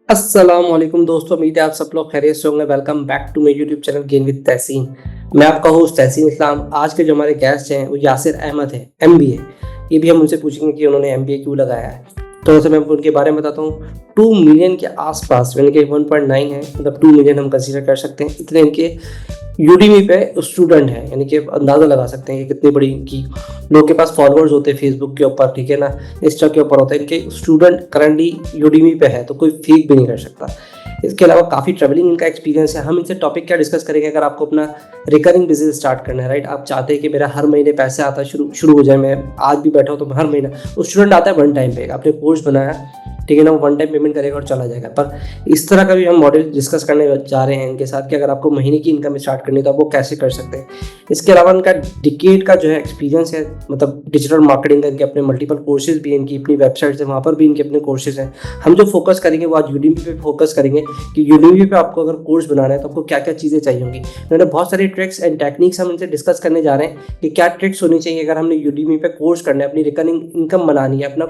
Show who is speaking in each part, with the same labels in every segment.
Speaker 1: अस्सलामुअलैकुम दोस्तों, उम्मीद है आप सब लोग खैरियत से होंगे। Welcome back to my YouTube channel gain with Tahseen. मैं आपका होस्ट तहसीन इस्लाम। आज के जो हमारे गेस्ट हैं वो यासिर अहमद हैं, एमबीए। ये भी हम उनसे पूछेंगे कि उन्होंने एमबीए क्यों लगाया है। थोड़ा सा मैं आपको उनके बारे में बताता हूँ। 2 मिलियन के आसपास, यानी कि 1.9 है, मतलब 2 मिलियन हम कंसीडर कर सकते हैं। इतने इनके यूडीमी पे स्टूडेंट हैं, यानी कि अंदाज़ा लगा सकते हैं कि कितनी बड़ी इनकी लोग के पास फॉलोअर्स होते हैं फेसबुक के ऊपर, ठीक है ना, इंस्टा के ऊपर होते हैं। इनके स्टूडेंट करंटली यूडीमी पे है, तो कोई फेक भी नहीं कर सकता। इसके अलावा काफ़ी ट्रैवलिंग इनका एक्सपीरियंस है। हम इनसे टॉपिक क्या डिस्कस करेंगे, अगर आपको अपना रिकरिंग बिजनेस स्टार्ट करना है, राइट, आप चाहते हैं कि मेरा हर महीने पैसे आता शुरू हो जाए, मैं आज भी बैठा हूँ तो हर महीना स्टूडेंट आता है वन टाइम पे, आपने कोर्स बनाया, ठीक है ना, वो वन टाइम पेमेंट करेगा और चला जाएगा। पर इस तरह का भी हम मॉडल डिस्कस करने जा रहे हैं इनके साथ कि अगर आपको महीने की इनकम स्टार्ट करनी है तो आप वो कैसे कर सकते हैं। इसके अलावा इनका डिकेड का जो है एक्सपीरियंस है, मतलब डिजिटल मार्केटिंग का, इनके अपने मल्टीपल कोर्सेज भी हैं, इनकी अपनी वेबसाइट्स है, वहाँ पर भी इनके अपने कोर्सेज हैं। हम जो फोकस करेंगे वो आज यूडीमी पे फोकस करेंगे कि यूडीमी पे आपको अगर कोर्स बनाना है तो आपको क्या क्या चीज़ें चाहिए होंगी। इन्होंने बहुत सारी ट्रिक्स एंड टेक्निक्स हम इनसे डिस्कस करने जा रहे हैं कि क्या ट्रिक्स होनी चाहिए अगर हमने यूडीमी पे कोर्स करना है, अपनी रिकरिंग इनकम बनानी है, अपना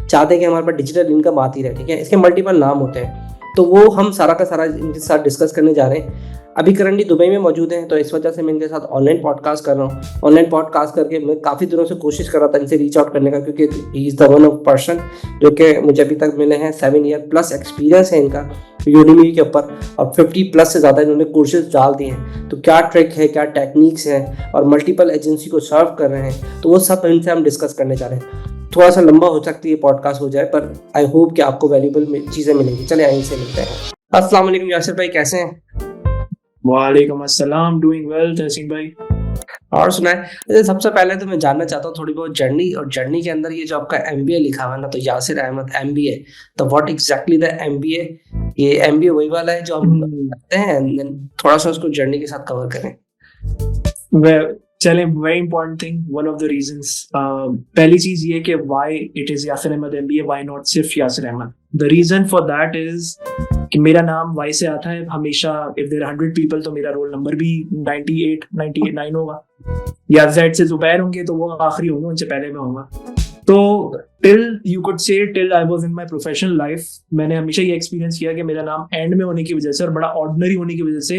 Speaker 1: चाहते हैं कि हमारे पास डिजिटल इनकम आती रहे, ठीक है। इसके मल्टीपल नाम होते हैं, तो वो हम सारा का सारा इनके साथ डिस्कस करने जा रहे हैं। अभी करंटली दुबई में मौजूद हैं, तो इस वजह से मैं इनके साथ ऑनलाइन पॉडकास्ट कर रहा हूँ। ऑनलाइन पॉडकास्ट करके मैं काफ़ी दिनों से कोशिश कर रहा था इनसे रीच आउट करने का, क्योंकि he is the one of person जो कि मुझे अभी तक मिले हैं। 7 ईयर प्लस एक्सपीरियंस है इनका यूडीमी के ऊपर, और 50 प्लस से ज़्यादा इन्होंने कोर्सेज डाल दिए हैं। तो क्या ट्रिक है, क्या टेक्निक्स हैं, और मल्टीपल एजेंसी को सर्व कर रहे हैं, तो वो सब इनसे हम डिस्कस करने जा रहे हैं। थोड़ा सा लंबा हो सकती है पॉडकास्ट हो जाए, पर आई होप कि आपको वैल्यूबल चीज़ें मिलेंगी। चले यहीं से मिलते हैं। अस्सलाम वालेकुम यासिर भाई, कैसे हैं?
Speaker 2: वालेकुम अस्सलाम, डूइंग वेल तहसीन भाई।
Speaker 1: और सुनाए। अच्छा, सबसे पहले तो मैं जानना चाहता हूँ थोड़ी बहुत जर्नी, और जर्नी के अंदर ये जो आपका एमबीए लिखा हुआ है ना, तो यासिर अहमद एमबीए, तो व्हाट एग्जैक्टली द एमबीए। ये एमबीए वही वाला है जो हम करते हैं, and then थोड़ा सा उसको जर्नी के साथ कवर करें।
Speaker 2: चलें, very important thing, one of the reasons, पहली चीज ये कि why it is Yasir Ahmed MBA, why not सिर्फ Yasir Ahmed. The reason for that is कि मेरा नाम वाई से आता है हमेशा। इफ देयर 100 पीपल तो मेरा रोल नंबर भी 98 99 होगा, या जेड से जुबैर होंगे तो वो आखिरी होंगे, उनसे पहले मैं होऊंगा। तो till you could say till I was in my professional life, मैंने हमेशा ये एक्सपीरियंस किया कि मेरा नाम एंड में होने की वजह से और बड़ा ऑर्डिनरी होने की वजह से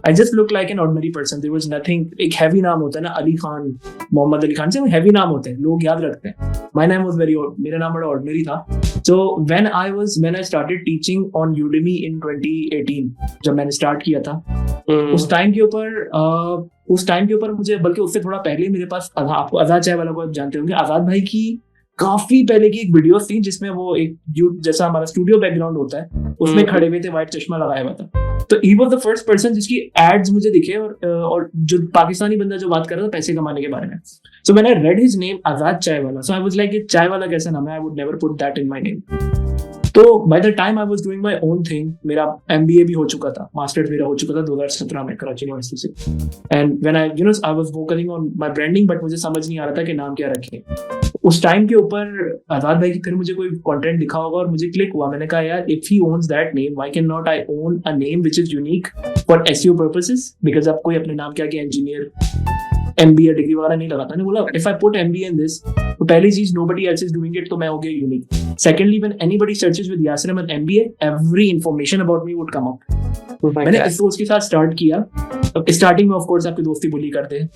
Speaker 2: I just look like an ordinary person. There was nothing. एक हैवी नाम होता है ना, अली खान, मोहम्मद अली खान से हैवी नाम होते हैं, लोग याद रखते हैं। माय नेम वाज वेरी, मेरा नाम बड़ा ऑर्डिनरी था। So when I started teaching on Udemy in 2018, जब मैंने स्टार्ट किया था, उस टाइम के ऊपर मुझे, बल्कि उससे थोड़ा पहले मेरे पास आपको आजाद चाय वाला को आप जानते होंगे, आजाद भाई की काफी पहले की एक वीडियो थी जिसमें वो एक जैसा हमारा स्टूडियो बैकग्राउंड होता है उसमें खड़े हुए थे, व्हाइट चश्मा लगाया हुआ था। तो he was the first person जिसकी एड्स मुझे दिखे, और जो पाकिस्तानी बंदा जो बात कर रहा था पैसे कमाने के बारे में। सो मैंने रेड हिज नेम आजाद चाय वाला, सो आई वाज लाइक, चाय वाला कैसा नाम है, I would never put that in my name. तो by the time I was doing my own thing, मेरा एमबीए भी हो चुका था, मास्टर्स मेरा हो चुका था 2017 में कराची यूनिवर्सिटी से। And when I I was focusing on my branding, but मुझे समझ नहीं आ रहा था कि नाम क्या रखें। उस टाइम के ऊपर आजाद भाई की फिर मुझे कोई कंटेंट दिखा होगा और मुझे क्लिक हुआ। मैंने कहा यार, if he owns that name, why can not I own a name which is unique for SEO purposes, because आप कोई अपने नाम के आगे इंजीनियर, एमबीए डिग्री वगैरह नहीं लगाता। बोला if I put MBA in this, तो पहली चीज nobody else is doing it, तो मैं हो गया unique. Secondly, when anybody searches with Yasir Ahmed MBA, every information about me would come up. मैंने इस सोच के साथ स्टार्ट किया। स्टार्टिंग में ऑफ कोर्स आपकी दोस्ती बुली करते हैं,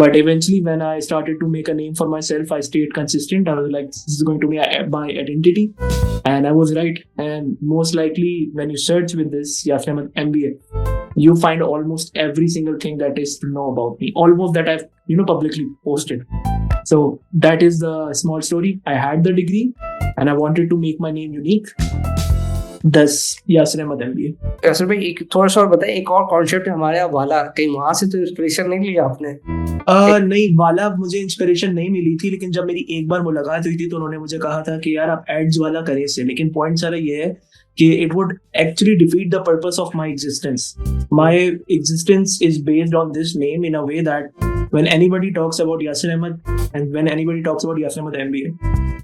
Speaker 2: but eventually when I started to make a name for myself, I stayed consistent. I was like, this is going to be my identity, and I was right. And most likely when you search with this Yasir Ahmad MBA, you find almost every single thing that is to know about me, almost that I've publicly posted. So that is the small story. I had the degree and I wanted to make my name unique. दस Yasir Ahmed MBA.
Speaker 1: Yasir भाई, एक थोड़ा सा और बताइए, एक और concept है हमारे यहाँ वाला, कहीं वहां से तो इंस्पिरेशन नहीं लिया आपने?
Speaker 2: नहीं, वाला मुझे इंस्पिरेशन नहीं मिली थी, लेकिन जब मेरी एक बार मुलाकात हुई थी तो उन्होंने मुझे कहा था कि यार आप एड्स वाला करें इससे। लेकिन पॉइंट सारा ये है कि it would actually defeat the purpose of my existence. My existence is based on this name in a way that when anybody talks about Yasir Ahmad and when anybody talks about Yasir Ahmad MBA,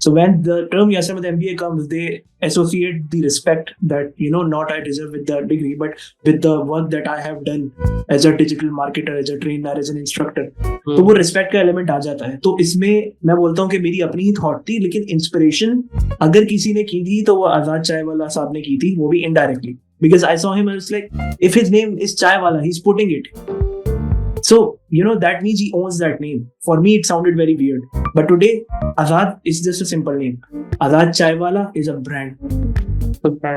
Speaker 2: So when the term Yasir Ahmed MBA comes, they associate the respect that not I deserve with the degree, but with the work that I have done as a digital marketer, as a trainer, as an instructor. तो वो respect का element आ जाता है. तो इसमें मैं बोलता हूँ कि मेरी अपनी ही थॉट थी, लेकिन इंस्पिरेशन अगर किसी ने की थी तो वो आजाद चाय वाला साहब ने की थी, वो भी indirectly, because I saw him and it's like, if his name is Chai Wala, he's putting it. So, that means he owns that name. For me, it sounded very weird. But today, Azad is just a simple name. Azad Chai Wala is a brand.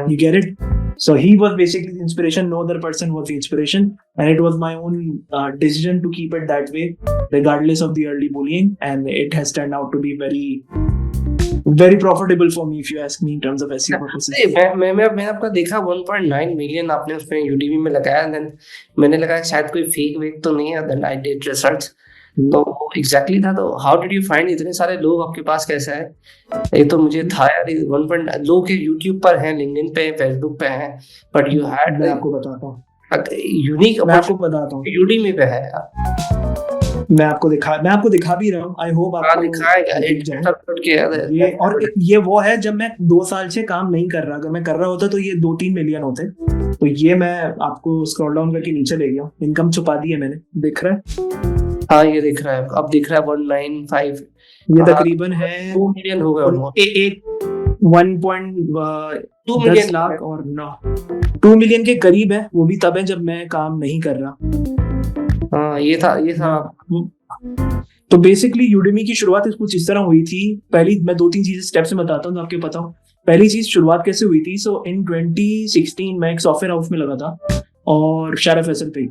Speaker 2: You get it? So he was basically the inspiration. No other person was the inspiration. And it was my own decision to keep it that way, regardless of the early bullying. And it has turned out to be very profitable for me, if you ask me, in terms of SEO purposes.
Speaker 1: मैं आपका देखा 1.9 million आपने उसमें Udemy में लगाया, then मैंने लगाया शायद कोई फेक वेक तो नहीं है, देन आई डिड रिसर्च, तो एग्जैक्टली था. तो हाउ डिड यू फाइंड इतने सारे लोग आपके पास, कैसा है? ये तो मुझे था यार, 1. लोग के यूट्यूब पर हैं, लिंक्डइन पे, फेसबुक पे हैं, बट यू हैड,
Speaker 2: मैं आपको बताता हूँ,
Speaker 1: यूनिक,
Speaker 2: मैं आपको बताता हूँ,
Speaker 1: यूडीमी पे है यार.
Speaker 2: मैं आपको दिखा भी रहा हूँ. आई होप आपको
Speaker 1: दिखाएगा
Speaker 2: ये. और ये वो है, जब मैं 2 साल से काम नहीं कर रहा, अगर मैं कर रहा होता तो ये 2-3 मिलियन होते. तो ये मैं आपको स्क्रॉल डाउन करके नीचे ले गया. इनकम छुपा दी है मैंने, दिख रहा है?
Speaker 1: हाँ, ये दिख रहा है, अब दिख रहा है 195.
Speaker 2: ये तकरीबन है
Speaker 1: 2 मिलियन हो गए,
Speaker 2: एक 1.2 मिलियन लाख और 2 मिलियन के करीब है. वो भी तब है जब मैं काम नहीं कर रहा.
Speaker 1: हाँ, ये था.
Speaker 2: तो बेसिकली यूडेमी की शुरुआत कुछ इस तरह हुई थी. पहली मैं 2-3 चीजें स्टेप से बताता हूँ तो आपके पता हो. पहली चीज शुरुआत कैसे हुई थी. सो इन 2016 मैं एक सॉफ्टवेयर हाउस में लगा था, और शरफ फैसल पे,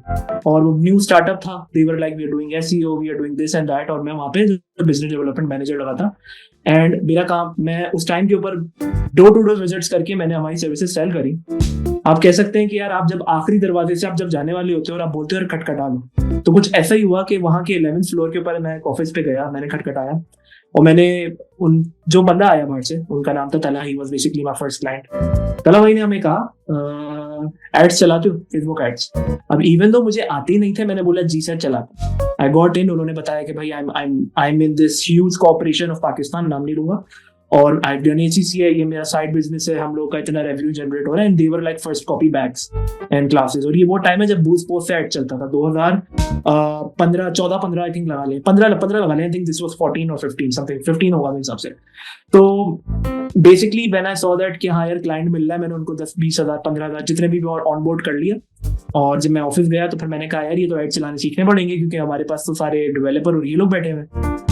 Speaker 2: और वो न्यू स्टार्टअप था. They were like, we are doing SEO, we are doing this and that. और मैं वहाँ पे बिजनेस डेवलपमेंट मैनेजर लगा था. एंड मेरा काम, मैं उस टाइम के ऊपर डोर टू डोर विजिट्स करके मैंने हमारी सर्विसेज सेल करी. आप कह सकते हैं कि यार, आप जब आखिरी दरवाजे से आप जब जाने वाले होते हो और आप बोलते हो यार खटखटा लो, तो कुछ ऐसा ही हुआ कि वहाँ के 11th फ्लोर के ऊपर मैं एक ऑफिस पे गया, मैंने खटखटाया, और मैंने जो बंदा आया बाहर से, उनका नाम था तला. He was basically my first client. तला भाई ने हमें कहा, एड्स चलाते हो, फेसबुक एड्स? अब इवन दो मुझे आते ही नहीं थे, मैंने बोला जी सर चलाता. I got in. उन्होंने बताया कि भाई I am in this huge corporation of Pakistan, नाम नहीं लूंगा, और आई डन ACC है, ये मेरा साइड बिजनेस है, हम लोग का इतना रेवेन्यू जनरेट हो रहा है. And they were like first copy bags and classes. और ये वो टाइम है जब बूस्ट पोस्ट से एड चलता था, 2014-15 आई थिंक लगा लें, 15 लगा लें. आई थिंक दिस वाज 14 और 15 समथिंग, 15 होगा मेरे हिसाब से. तो basically when I saw that कि हाँ यार क्लाइंट मिल रहा है, मैंने उनको 10-20 हज़ार 15 हज़ार जितने भी ऑन बोर्ड कर लिया. और जब मैं ऑफिस गया तो फिर मैंने कहा यार ये तो एड चलाने सीखने पड़ेंगे, क्योंकि हमारे पास तो सारे डेवलपर और ये लोग बैठे हुए.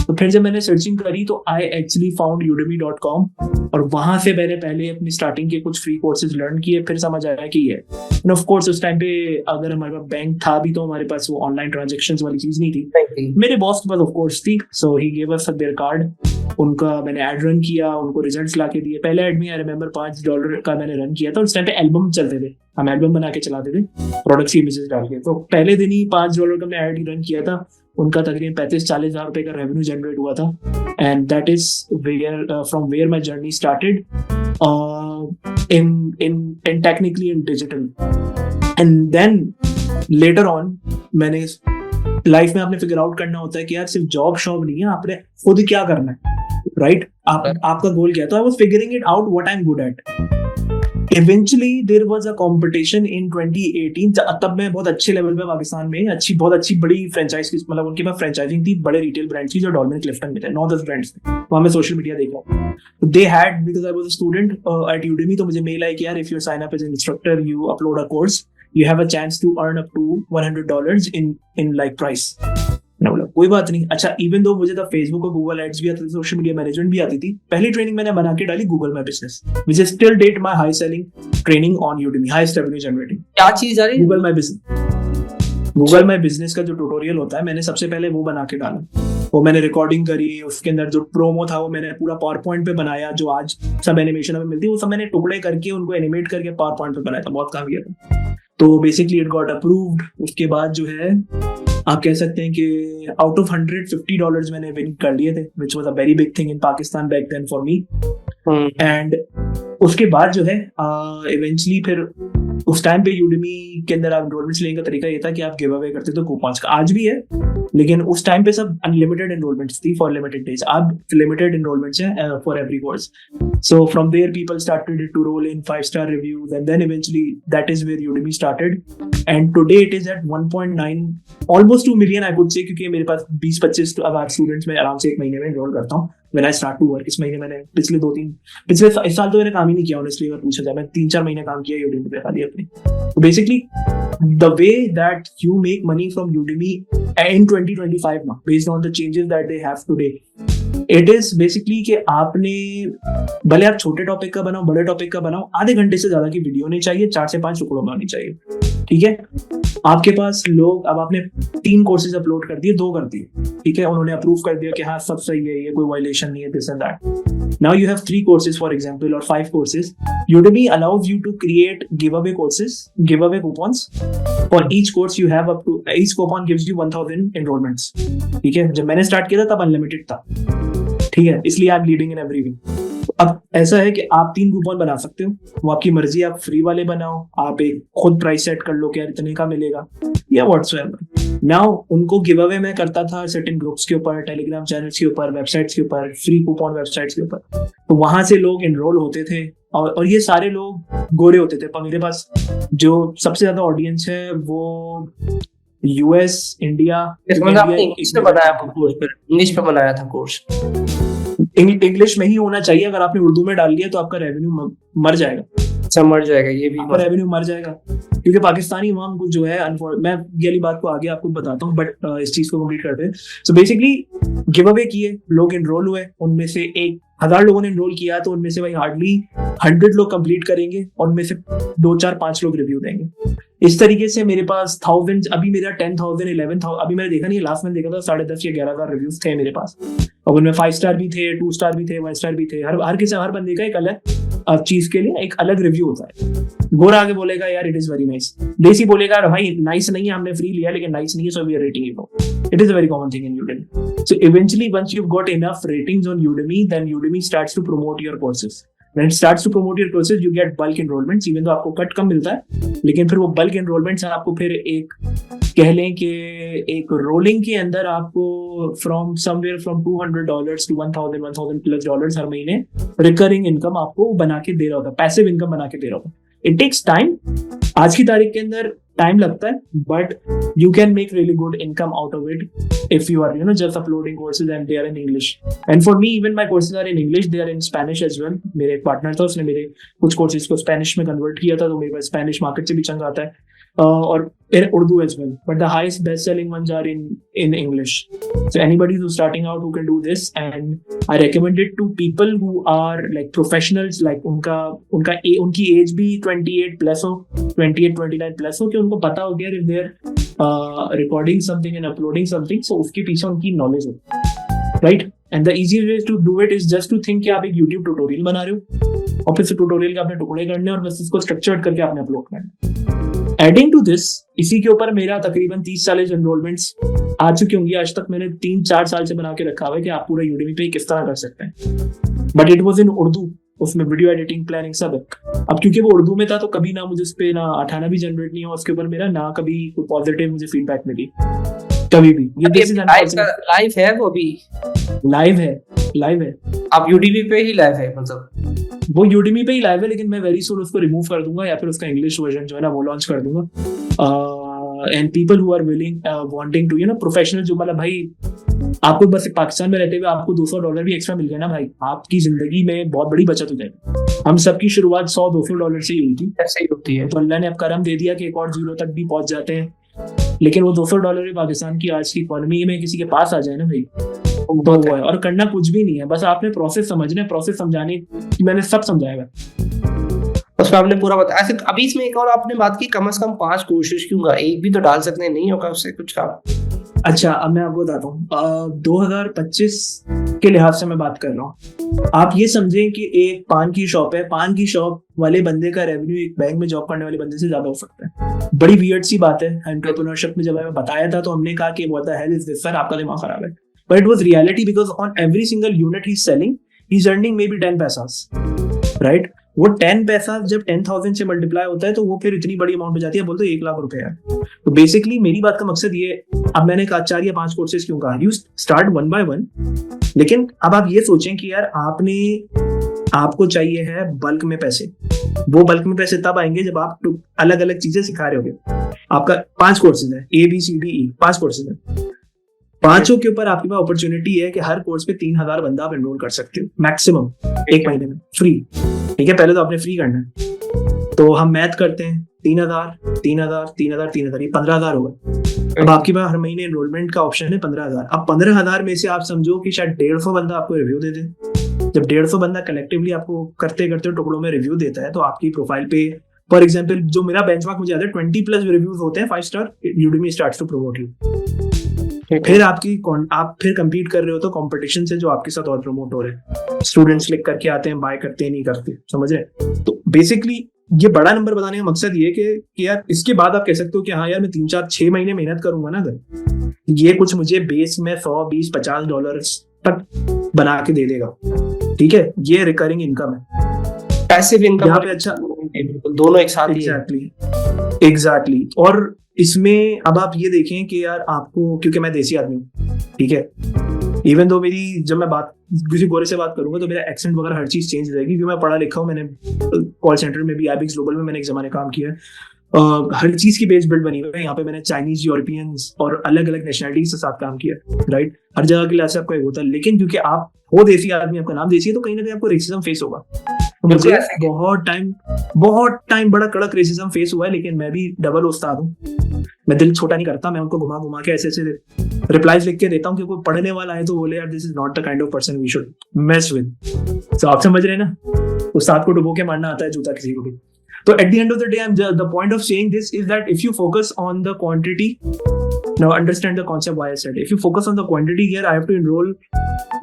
Speaker 2: तो फिर जब मैंने सर्चिंग करी तो आई एक्चुअली फाउंड udemy.com, और वहां से मैंने पहले अपनी स्टार्टिंग के कुछ फ्री कोर्सेज लर्न किए. फिर समझ आया कि ये, एंड ऑफ कोर्स उस टाइम पे अगर हमारे पास बैंक था भी तो हमारे पास वो ऑनलाइन ट्रांजेक्शंस वाली चीज नहीं थी. मेरे बॉस के पास ऑफ कोर्स थी. So he gave us their card. उनका मैंने एड रन किया, उनको रिजल्ट्स ला के दिए. पहले एड में आई रिमेंबर $5 का मैंने रन किया था. उस टाइम पे एल्बम चलते थे, हम एल्बम बना के चलाते थे, प्रोडक्ट्स की इमेजेस डाल के. तो पहले दिन ही $5 का मैं एड रन किया था. उनका तकरीबन 35-40 हज़ार रुपए का रेवेन्यू जनरेट हुआ था. And that is from where my journey started in technically in digital. And then later on मैंने लाइफ में आपने फिगर आउट करना होता है कि यार सिर्फ जॉब शॉब नहीं है, आपने खुद क्या करना है, राइट? आपका गोल क्या है? तो I was figuring it out what I am good at. Eventually there was a competition in 2018. तब मैं बहुत अच्छे लेवल पे पाकिस्तान में बहुत अच्छी बड़ी फ्रेंचाइज, मतलब उनके पास फ्रेंचाइजिंग थी, बड़े रिटेल ब्रांड्स थी जो डॉल्मेन क्लिफ्टन में थे, 9-10 ब्रांड्स थे. वहाँ मैं सोशल मीडिया देख रहा हूँ. They had, because I was a student at Udemy, तो मुझे मेल आई कि यार if you sign up as an instructor, you upload a course, you have a chance to earn up to $100 in like price. मैं बोला कोई बात नहीं. अच्छा, इवन दो मुझे तो फेसबुक और गूगल एड्स भी आती थी, सोशल मीडिया मैनेजमेंट भी आती थी. पहली ट्रेनिंग मैंने बना के डाली Google my business, which is still date my high selling training on Udemy, highest revenue generating.
Speaker 1: क्या चीज आ रही है?
Speaker 2: गूगल माय बिजनेस का जो ट्यूटोरियल होता है, मैंने सबसे पहले वो बना के डाला. वो मैंने रिकॉर्डिंग करी, उसके अंदर जो प्रोमो था वो मैंने पूरा पावर पॉइंट पे बनाया. जो आज सब एनिमेशन हमें मिलती है वो सब मैंने टुकड़े करके उनको एनिमेट करके पावर पॉइंट पे बनाया था. बहुत काम किया था. तो बेसिकली इट गॉट अप्रूव्ड. उसके बाद जो है आप कह सकते हैं कि आउट ऑफ $150 मैंने विन कर लिए थे, which was a very big thing in Pakistan back then for me. And उसके बाद जो है इवेंचुअली फिर उस टाइम पे यूडेमी के अंदर आप एनरोलमेंट्स लेने का तरीका ये था कि आप गिव अवे करते थे कूपन्स का. आज भी है, लेकिन उस टाइम पे सब अनलिमिटेड एनरोलमेंट्स थी फॉर लिमिटेड डेज. अब लिमिटेड एनरोलमेंट्स है for every course. So from there, people started to roll in 5-star reviews, and then eventually that is where Udemy started. And today it is at 1.9, almost 2 million I could say, क्योंकि मेरे पास 20-25 students मैं आराम से एक महीने में enrol करता हूँ. When I start to work, इस महीने मैंने पिछले इस साल तो मैंने काम ही नहीं किया honestly. अगर पूछा जाए, मैं 3-4 महीने काम किया Udemy पे खाली अपनी. So basically, the way that you make money from Udemy in 2025 now, based on the changes that they have today, it is basically कि आपने भले आप छोटे टॉपिक का बनाओ, बड़े टॉपिक का बनाओ, आधे घंटे से ज्यादा की वीडियो नहीं चाहिए, 4 से 5 टुकड़ों में होनी चाहिए. ठीक है, आपके पास लोग, अब आपने 3 कोर्सेज अपलोड कर दिए, 2 कर दिए, ठीक है, उन्होंने अप्रूव कर दिया कि हाँ सब सही है, ये कोई वायलेशन नहीं है, this and that. Now you have 3 courses for example और 5 courses. Udemy allows you to create giveaway courses, giveaway coupons. For each course you have up to, each coupon gives you 1000 enrollments. ठीक है, जब मैंने start किया था तब unlimited था. ठीक है, इसलिए I am leading in every way. अब ऐसा है कि आप 3 कूपन बना सकते हो, वो आपकी मर्जी. आप फ्री वाले बनाओ, आप एक खुद प्राइस सेट कर लो कि यार इतने का मिलेगा या व्हाट्सएवर. नाउ उनको गिव अवे मैं करता था सर्टेन ग्रुप्स के ऊपर, टेलीग्राम चैनल्स के ऊपर, वेबसाइट्स के ऊपर, फ्री कूपन वेबसाइट्स के ऊपर. तो वहां से लोग एनरोल होते थे और ये सारे लोग गोरे होते थे. पर मेरे पास जो सबसे ज्यादा ऑडियंस है वो यूएस, इंडिया.
Speaker 1: इंग्लिश में बनाया कोर्स, इंग्लिश में बनाया था कोर्स.
Speaker 2: इंग्लिश में ही होना चाहिए. अगर आपने उर्दू में डाल लिया तो आपका रेवेन्यू मर जाएगा.
Speaker 1: मर जाएगा, ये भी
Speaker 2: रेवेन्यू मर जाएगा, क्योंकि पाकिस्तानी इमाम कुछ जो है, मैं ये वाली बात को आगे आपको बताता हूँ, बट इस चीज को कंप्लीट करते हैं. सो बेसिकली गिव अवे किए, लोग एनरोल हुए, उनमें से 1000 लोगों ने एनरोल किया तो उनमें से भाई हार्डली 100 लोग कंप्लीट करेंगे और उनमें से 2, 4, 5 लोग रिव्यू देंगे. इस तरीके से मेरे पास थाउजेंड, अभी मेरा 10,000, 11,000, अभी मैंने देखा नहीं, लास्ट में देखा था 10,500 या 11,000 रिव्यूज थे मेरे पास. और उनमें 5 स्टार भी थे, 2 स्टार भी थे, 1 स्टार भी थे. हर बंदे का एक अलग चीज के लिए एक अलग रिव्यू होता है. गोरा आगे बोलेगा यार इट इज वेरी नाइस, देसी बोलेगा भाई नाइस नहीं है, हमने फ्री लिया लेकिन नाइस नहीं है, so we are rating it. It is a very common thing in Udemy. So eventually once you've got enough ratings on Udemy, then Udemy starts to promote your courses. When it starts to promote your courses, you get bulk enrollments, even though आपको cut कम मिलता है, लेकिन फिर वो bulk enrolments आपको फिर एक कह लें कि एक रोलिंग के अंदर आपको फ्रॉम समवेयर फ्रॉम $200 to 1,000+ हर महीने रिकरिंग इनकम आपको बना के दे रहा होता है, पैसिव इनकम बना के दे रहा होता है. It takes time. आज की तारीख के अंदर टाइम लगता है, बट you can make really good income out of it if you are just uploading courses and they are in English. And for me, even my courses are in English, they are in Spanish as well. मेरे एक partner था, उसने मेरे कुछ courses को Spanish में convert किया था, तो मेरे पास स्पेनिश मार्केट से भी चंग आता है, और Urdu as well. But the highest best-selling ones are in English. So anybody who's starting out who can do this, and I recommend it to people who are like professionals, like उनकी as भी 28+ हो, 28-29+ हो, कि उनको पता हो गया if they're recording something and uploading something, so उसके पीछे उनकी नॉलेज हो, right? And the easiest way to do it is just to think कि आप एक YouTube ट्यूटोरियल बना रहे हो और फिर से ट्यूटोरियल के आपने टुकड़े करने और बस इसको स्ट्रक्चर्ड करके आपने अपलोड करना. एडिंग टू दिस, इसी के ऊपर मेरा तकरीबन 30 साल एनरोलमेंट्स आ चुकी होंगी. आज तक मैंने 3-4 साल से बना के रखा हुआ है कि आप पूरा Udemy पे किस तरह कर सकते हैं. But it was in Urdu, उसमें वीडियो एडिटिंग, प्लानिंग सब है. अब क्योंकि वो उर्दू में था तो कभी ना मुझे उस पर ना अठाना भी जनरेट नहीं हुआ उसके ऊपर मेरा, ना कभी कोई पॉजिटिव मुझे फीडबैक मिली कभी भी.
Speaker 1: लाइव है, वो भी
Speaker 2: लाइव है.
Speaker 1: आप Udemy पे ही लाइव है, मतलब
Speaker 2: वो Udemy पे ही लाइव है, लेकिन मैं वेरी सून उसको रिमूव कर दूंगा या फिर उसका इंग्लिश वर्जन जो है ना वो लॉन्च कर दूंगा. And people who are willing wanting to professional, जो मतलब भाई आपको बस पाकिस्तान में रहते हुए आपको $200 भी एक्स्ट्रा मिल गया ना भाई, आपकी जिंदगी में बहुत बड़ी बचत हो जाएगी. हम सबकी शुरुआत $100-200 से ही हुई थी, ऐसे ही होती है. तो अल्लाह ने अब करम दे दिया कि एक और 0 तक भी पहुंच जाते हैं, लेकिन वो $200 भी पाकिस्तान की आज की इकोनॉमी में किसी के पास आ जाए ना भाई, तो वो है. और करना कुछ भी नहीं है, बस आपने प्रोसेस समझना है. प्रोसेस समझाने की मैंने सब समझाएगा,
Speaker 1: उसमें आपने पूरा बताया. ऐसे अभी इसमें एक और आपने बात की, कम से कम 5 कोशिश क्यों, एक भी तो डाल सकते हैं, नहीं होगा उससे कुछ काम.
Speaker 2: अच्छा, अब मैं आपको बताता हूँ. 2025 के लिहाज से मैं बात कर रहा हूँ. आप ये समझें कि एक पान की शॉप है, पान की शॉप वाले बंदे का रेवेन्यू एक बैंक में जॉब करने वाले बंदे से ज्यादा हो सकता है. बड़ी वियर्ड सी बात है. एंटरप्रेन्योरशिप में जब हमें बताया था तो हमने कहा कि what the hell is this, sir आपका दिमाग खराब है. But it was reality because on every single unit he's selling, he's earning maybe 10 paisas, right? वो 10 पैसा जब 10,000 से मल्टीप्लाई होता है तो वो फिर इतनी बड़ी अमाउंट हो जाती है, बोलते 1 लाख रुपए यार। तो बेसिकली मेरी बात का मकसद ये, अब मैंने कहा 4 या 5 कोर्सेज क्यों कहा, यू स्टार्ट 1 by 1, लेकिन अब आप ये सोचें कि यार आपको चाहिए है बल्क में पैसे। वो बल्क में पैसे तब आएंगे जब आप अलग अलग चीजें सिखा रहे होगे। आपका 5 कोर्सेज है, ABCDE 5 कोर्सेज है, पांचों के ऊपर आपके पास अपॉर्चुनिटी है कि हर कोर्स पे 3,000 बंदा आप एनरोल कर सकते हो मैक्सिमम 1 महीने में, फ्री। ठीक है, पहले तो आपने फ्री करना है। तो हम मैथ करते हैं, 3,000 3,000 3,000 3,000, ये 15,000 होगा। अब आपके पास हर महीने एनरोलमेंट का ऑप्शन है 15,000। अब 15,000 में से आप समझो कि शायद 150 बंदा आपको रिव्यू दे दे। जब 150 बंदा कलेक्टिवली आपको करते करते टुकड़ों में रिव्यू देता है, तो आपकी प्रोफाइल पे फॉर एग्जाम्पल जो मेरा बेंचमार्क मुझे आता है 20+ रिव्यूज होते हैं 5 star, Udemy starts to promote you. फिर आप फिर compete कर रहे हो तो कंपटीशन से जो आपके साथ और प्रमोट हो रहे हैं, स्टूडेंट्स क्लिक करके आते हैं, बाय करते हैं, नहीं करते, समझ रहे। तो बेसिकली ये बड़ा नंबर बताने का मकसद ये कि यार इसके बाद आप कह सकते हो कि हाँ यार मैं 3 4 6 महीने मेहनत करूंगा ना, अगर ये कुछ मुझे बेस में $100 $20 $50 तक बना के दे देगा। ठीक है, ये रिकरिंग इनकम है,
Speaker 1: पैसिव इनकम
Speaker 2: यहाँ पे। अच्छा,
Speaker 1: दोनों एक साथ ही है।
Speaker 2: एग्जैक्टली। और इसमें अब आप ये देखें कि यार आपको, क्योंकि मैं देसी आदमी हूँ, ठीक है, इवन दो मेरी जब मैं बात किसी गोरे से बात करूंगा तो मेरा एक्सेंट वगैरह हर चीज चेंज रहेगी, क्योंकि मैं पढ़ा लिखा हूँ, मैंने कॉल सेंटर में भी, IBX ग्लोबल में मैंने एक जमाने काम किया है। हर चीज की बेस बिल्ड बनी हुई है यहाँ पे। मैंने चाइनीज, यूरोपियंस और अलग अलग नेशनलिटीज के साथ काम किया, राइट। हर जगह के लिए ऐसा आपका एक होता है, लेकिन क्योंकि आप हो देसी आदमी, आपका नाम देसी है, तो कहीं ना कहीं आपको रेसिज्म फेस होगा। तो मुझे बहुत टाइम बड़ा कड़क रेसिज्म फेस हुआ है, लेकिन मैं भी डबल उस्ताद हूँ। मैं दिल छोटा नहीं करता, मैं उनको घुमा घुमा के ऐसे ऐसे रिप्लाईज लिख के देता हूँ कि कोई पढ़ने वाला है तो बोले यार this is not the kind of person we should mess with. तो आप समझ रहे हैं ना, उस्ताद को डुबो के मारना आता है जूता किसी को भी। So at the end of the day, the point of saying this is that if you focus on the quantity, now understand the concept why I said. If you focus on the quantity here, I have to enroll.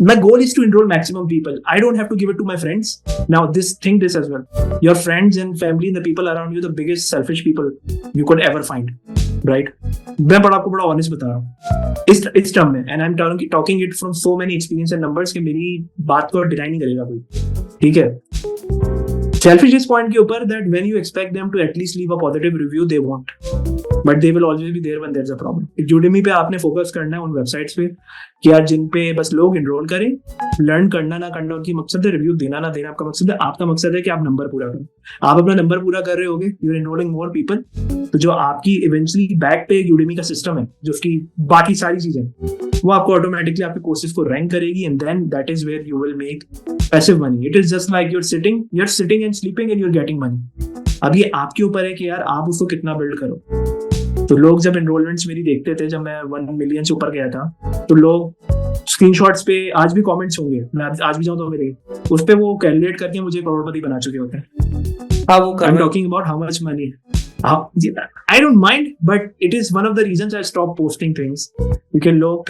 Speaker 2: My goal is to enroll maximum people. I don't have to give it to my friends. Now think this as well. Your friends and family and the people around you, the biggest selfish people you could ever find, right? मैं आपको बड़ा honest बता रहा हूँ इस term में, and I'm talking it from so many experience and numbers कि मेरी बात को डिनाई नहीं करेगा कोई, ठीक है। Selfish इस पॉइंट के ऊपर that when you expect them to at least leave a positive review, they won't, but they will always be there when there's a problem. Udemy पे आपने फोकस करना है उन वेबसाइट्स पे कि यार जिन पे बस लोग एनरोल करें, लर्न करना ना करना उनकी मकसद है, रिव्यू देना ना देना आपका मकसद है। आपका मकसद है कि आप नंबर पूरा करें। आप अपना नंबर पूरा कर रहे होगे, you are enrolling more people, तो जो आपकी इवेंचुअली बैक पे Udemy का सिस्टम है, जो उसकी बाकी सारी चीजें, वो आपको ऑटोमेटिकली आपके कोर्सेज को रैंक करेगी, and then that is where you will make passive money. It is just like you're sitting and sleeping and you're getting money. अब ये आपके ऊपर है कि यार आप उसको कितना बिल्ड करो। तो लोग जब एनरोलमेंट्स मेरी देखते थे, जब मैं 1 मिलियन से ऊपर गया था, तो लोग स्क्रीनशॉट्स पे आज भी कमेंट्स होंगे, मैं आज भी जाऊं तो मेरे उस पे वो कैलकुलेट करके मुझे करोड़पति बना चुके होते हैं।
Speaker 1: हाँ, वो
Speaker 2: I'm talking about how much money. I don't mind, but it is one of the reasons I stopped posting things. क्योंकि लोग